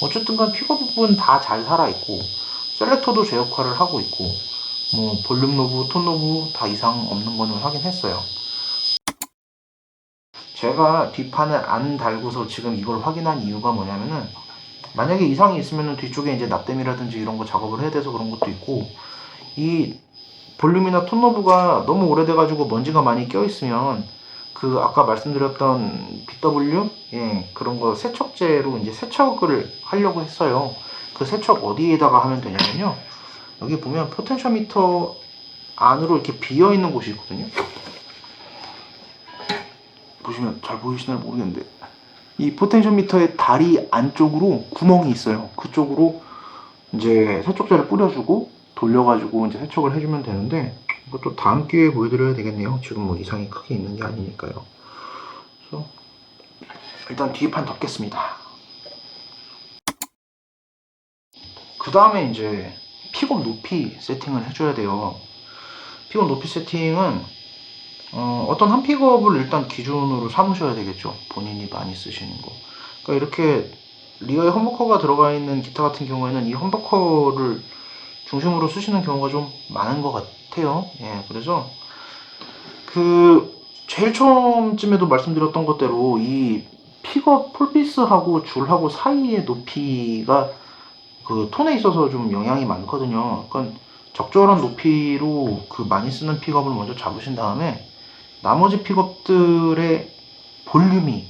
어쨌든 간 픽업 부분 다 잘 살아있고 셀렉터도 제 역할을 하고 있고 뭐 볼륨 노브, 톤 노브 다 이상 없는 거는 확인했어요. 제가 뒷판을 안 달고서 지금 이걸 확인한 이유가 뭐냐면은 만약에 이상이 있으면 뒤쪽에 이제 납땜이라든지 이런 거 작업을 해야 돼서 그런 것도 있고 이 볼륨이나 톤 노브가 너무 오래돼가지고 먼지가 많이 껴있으면 그 아까 말씀드렸던 BW 그런 거 세척제로 이제 세척을 하려고 했어요. 그 세척 어디에다가 하면 되냐면요, 여기 보면 포텐셔미터 안으로 이렇게 비어 있는 곳이 있거든요. 보시면 잘 보이시나요 모르겠는데 이 포텐셔미터의 다리 안쪽으로 구멍이 있어요. 그쪽으로 이제 세척제를 뿌려주고 돌려가지고 이제 세척을 해주면 되는데 이것도 다음 기회에 보여드려야 되겠네요. 지금 뭐 이상이 크게 있는 게 아니니까요. 그래서 일단 뒤판 덮겠습니다. 그 다음에 이제 픽업 높이 세팅을 해줘야 돼요. 픽업 높이 세팅은 어떤 한 픽업을 일단 기준으로 삼으셔야 되겠죠. 본인이 많이 쓰시는 거. 그러니까 이렇게 리어에 험버커가 들어가 있는 기타 같은 경우에는 이 험버커를 중심으로 쓰시는 경우가 좀 많은 것 같아요. 그래서 그 제일 처음쯤에도 말씀드렸던 것대로 이 픽업 폴피스하고 줄하고 사이의 높이가 그 톤에 있어서 좀 영향이 많거든요. 그러니까 적절한 높이로 그 많이 쓰는 픽업을 먼저 잡으신 다음에 나머지 픽업들의 볼륨이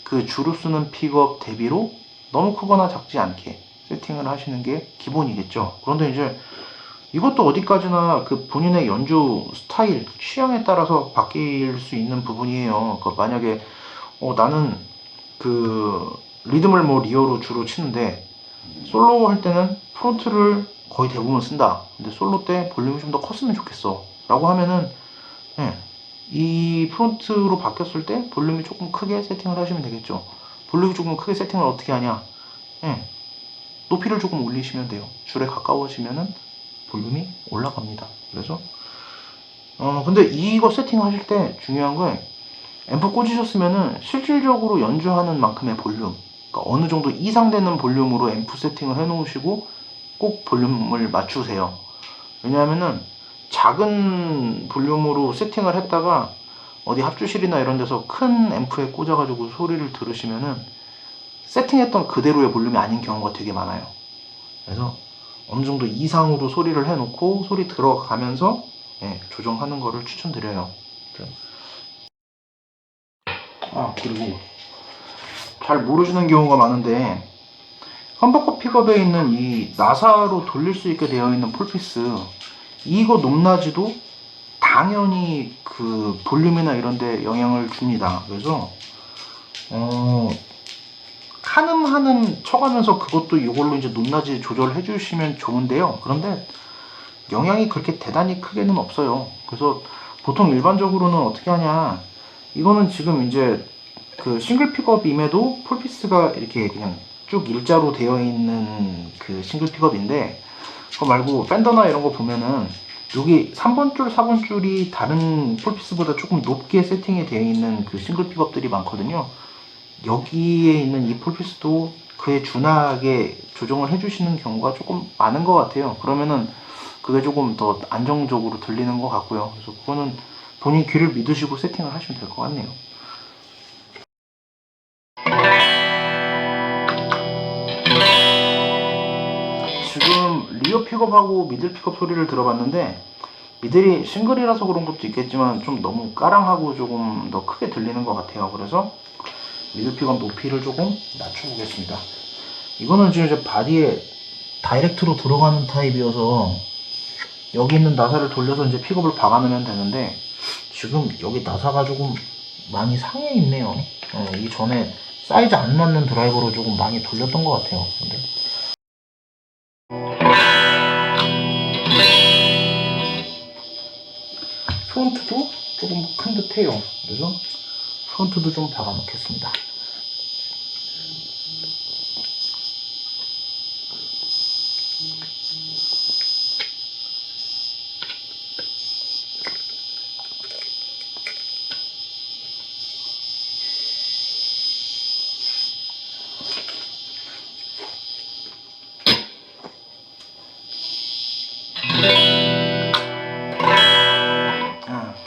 그 주로 쓰는 픽업 대비로 너무 크거나 작지 않게 세팅을 하시는 게 기본이겠죠. 그런데 이제 이것도 어디까지나 그 본인의 연주 스타일, 취향에 따라서 바뀔 수 있는 부분이에요. 그러니까 만약에 나는 그 리듬을 뭐 리어로 주로 치는데 솔로 할 때는 프론트를 거의 대부분 쓴다. 근데 솔로 때 볼륨이 좀 더 컸으면 좋겠어 라고 하면은 예, 이 프론트로 바뀌었을 때 볼륨이 조금 크게 세팅을 하시면 되겠죠. 볼륨이 조금 크게 세팅을 어떻게 하냐, 예, 높이를 조금 올리시면 돼요. 줄에 가까워지면은 볼륨이 올라갑니다. 그래서 근데 이거 세팅하실 때 중요한 건 앰프 꽂으셨으면은 실질적으로 연주하는 만큼의 볼륨, 그러니까 어느 정도 이상 되는 볼륨으로 앰프 세팅을 해 놓으시고 꼭 볼륨을 맞추세요. 왜냐하면은 작은 볼륨으로 세팅을 했다가 어디 합주실이나 이런 데서 큰 앰프에 꽂아가지고 소리를 들으시면은 세팅했던 그대로의 볼륨이 아닌 경우가 되게 많아요. 그래서 어느 정도 이상으로 소리를 해놓고 소리 들어가면서 예, 조정하는 거를 추천드려요. 그리고 잘 모르시는 경우가 많은데 험버커 픽업에 있는 이 나사로 돌릴 수 있게 되어 있는 폴피스, 이거 높낮이도 당연히 그 볼륨이나 이런 데 영향을 줍니다. 그래서 한음 쳐가면서 그것도 이걸로 이제 높낮이 조절해 주시면 좋은데요. 그런데 영향이 그렇게 대단히 크게는 없어요. 그래서 보통 일반적으로는 어떻게 하냐, 이거는 지금 이제 그 싱글 픽업임에도 폴피스가 이렇게 그냥 쭉 일자로 되어 있는 그 싱글 픽업인데, 그거 말고 팬더나 이런 거 보면은 여기 3번 줄, 4번 줄이 다른 폴피스보다 조금 높게 세팅이 되어 있는 그 싱글 픽업들이 많거든요. 여기에 있는 이 폴피스도 그에 준하게 조정을 해주시는 경우가 조금 많은 것 같아요. 그러면은 그게 조금 더 안정적으로 들리는 것 같고요. 그래서 그거는 본인 귀를 믿으시고 세팅을 하시면 될 것 같네요. 지금 리어 픽업하고 미들 픽업 소리를 들어봤는데 미들이 싱글이라서 그런 것도 있겠지만 좀 너무 까랑하고 조금 더 크게 들리는 것 같아요. 그래서 미들 픽업 높이를 조금 낮춰보겠습니다. 이거는 지금 이제 바디에 다이렉트로 들어가는 타입이어서 여기 있는 나사를 돌려서 이제 픽업을 박아놓으면 되는데 지금 여기 나사가 조금 많이 상해 있네요. 이 전에 사이즈 안 맞는 드라이버로 조금 많이 돌렸던 것 같아요. 근데 프론트도 조금 큰 듯해요. 그래서 프론트도 좀 박아 놓겠습니다.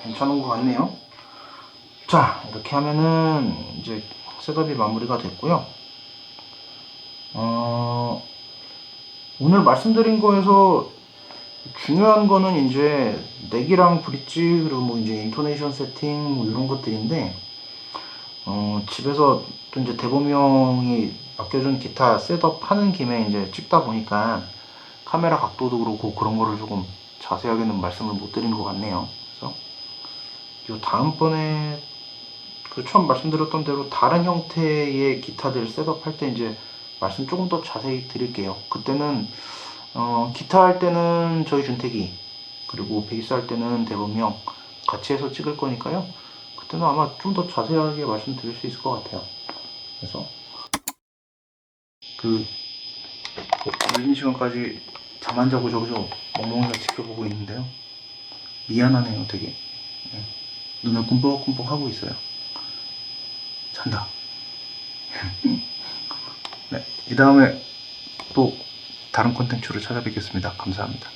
괜찮은 것 같네요. 자, 이렇게 하면은 이제 셋업이 마무리가 됐고요. 오늘 말씀드린 거에서 중요한 거는 이제 넥이랑 브릿지, 그리고 뭐 이제 인토네이션 세팅 뭐 이런 것들인데, 집에서 또 이제 대범이 형이 맡겨준 기타 셋업 하는 김에 이제 찍다 보니까 카메라 각도도 그렇고 그런 거를 조금 자세하게는 말씀을 못 드린 것 같네요. 그래서 요 다음번에 그 처음 말씀드렸던 대로 다른 형태의 기타들 셋업할 때 이제 말씀 조금 더 자세히 드릴게요. 그때는 기타 할 때는 저희 준택이, 그리고 베이스 할 때는 대범이 형 같이 해서 찍을 거니까요. 그때는 아마 좀 더 자세하게 말씀드릴 수 있을 것 같아요. 그래서 그 늦은 시간까지 잠 안 자고 저기서 멍멍이가 지켜보고 있는데요. 미안하네요, 되게. 눈을 꿈뻑꿈뻑 하고 있어요. 잔다. 네, 이 다음에 또 다른 콘텐츠로 찾아뵙겠습니다. 감사합니다.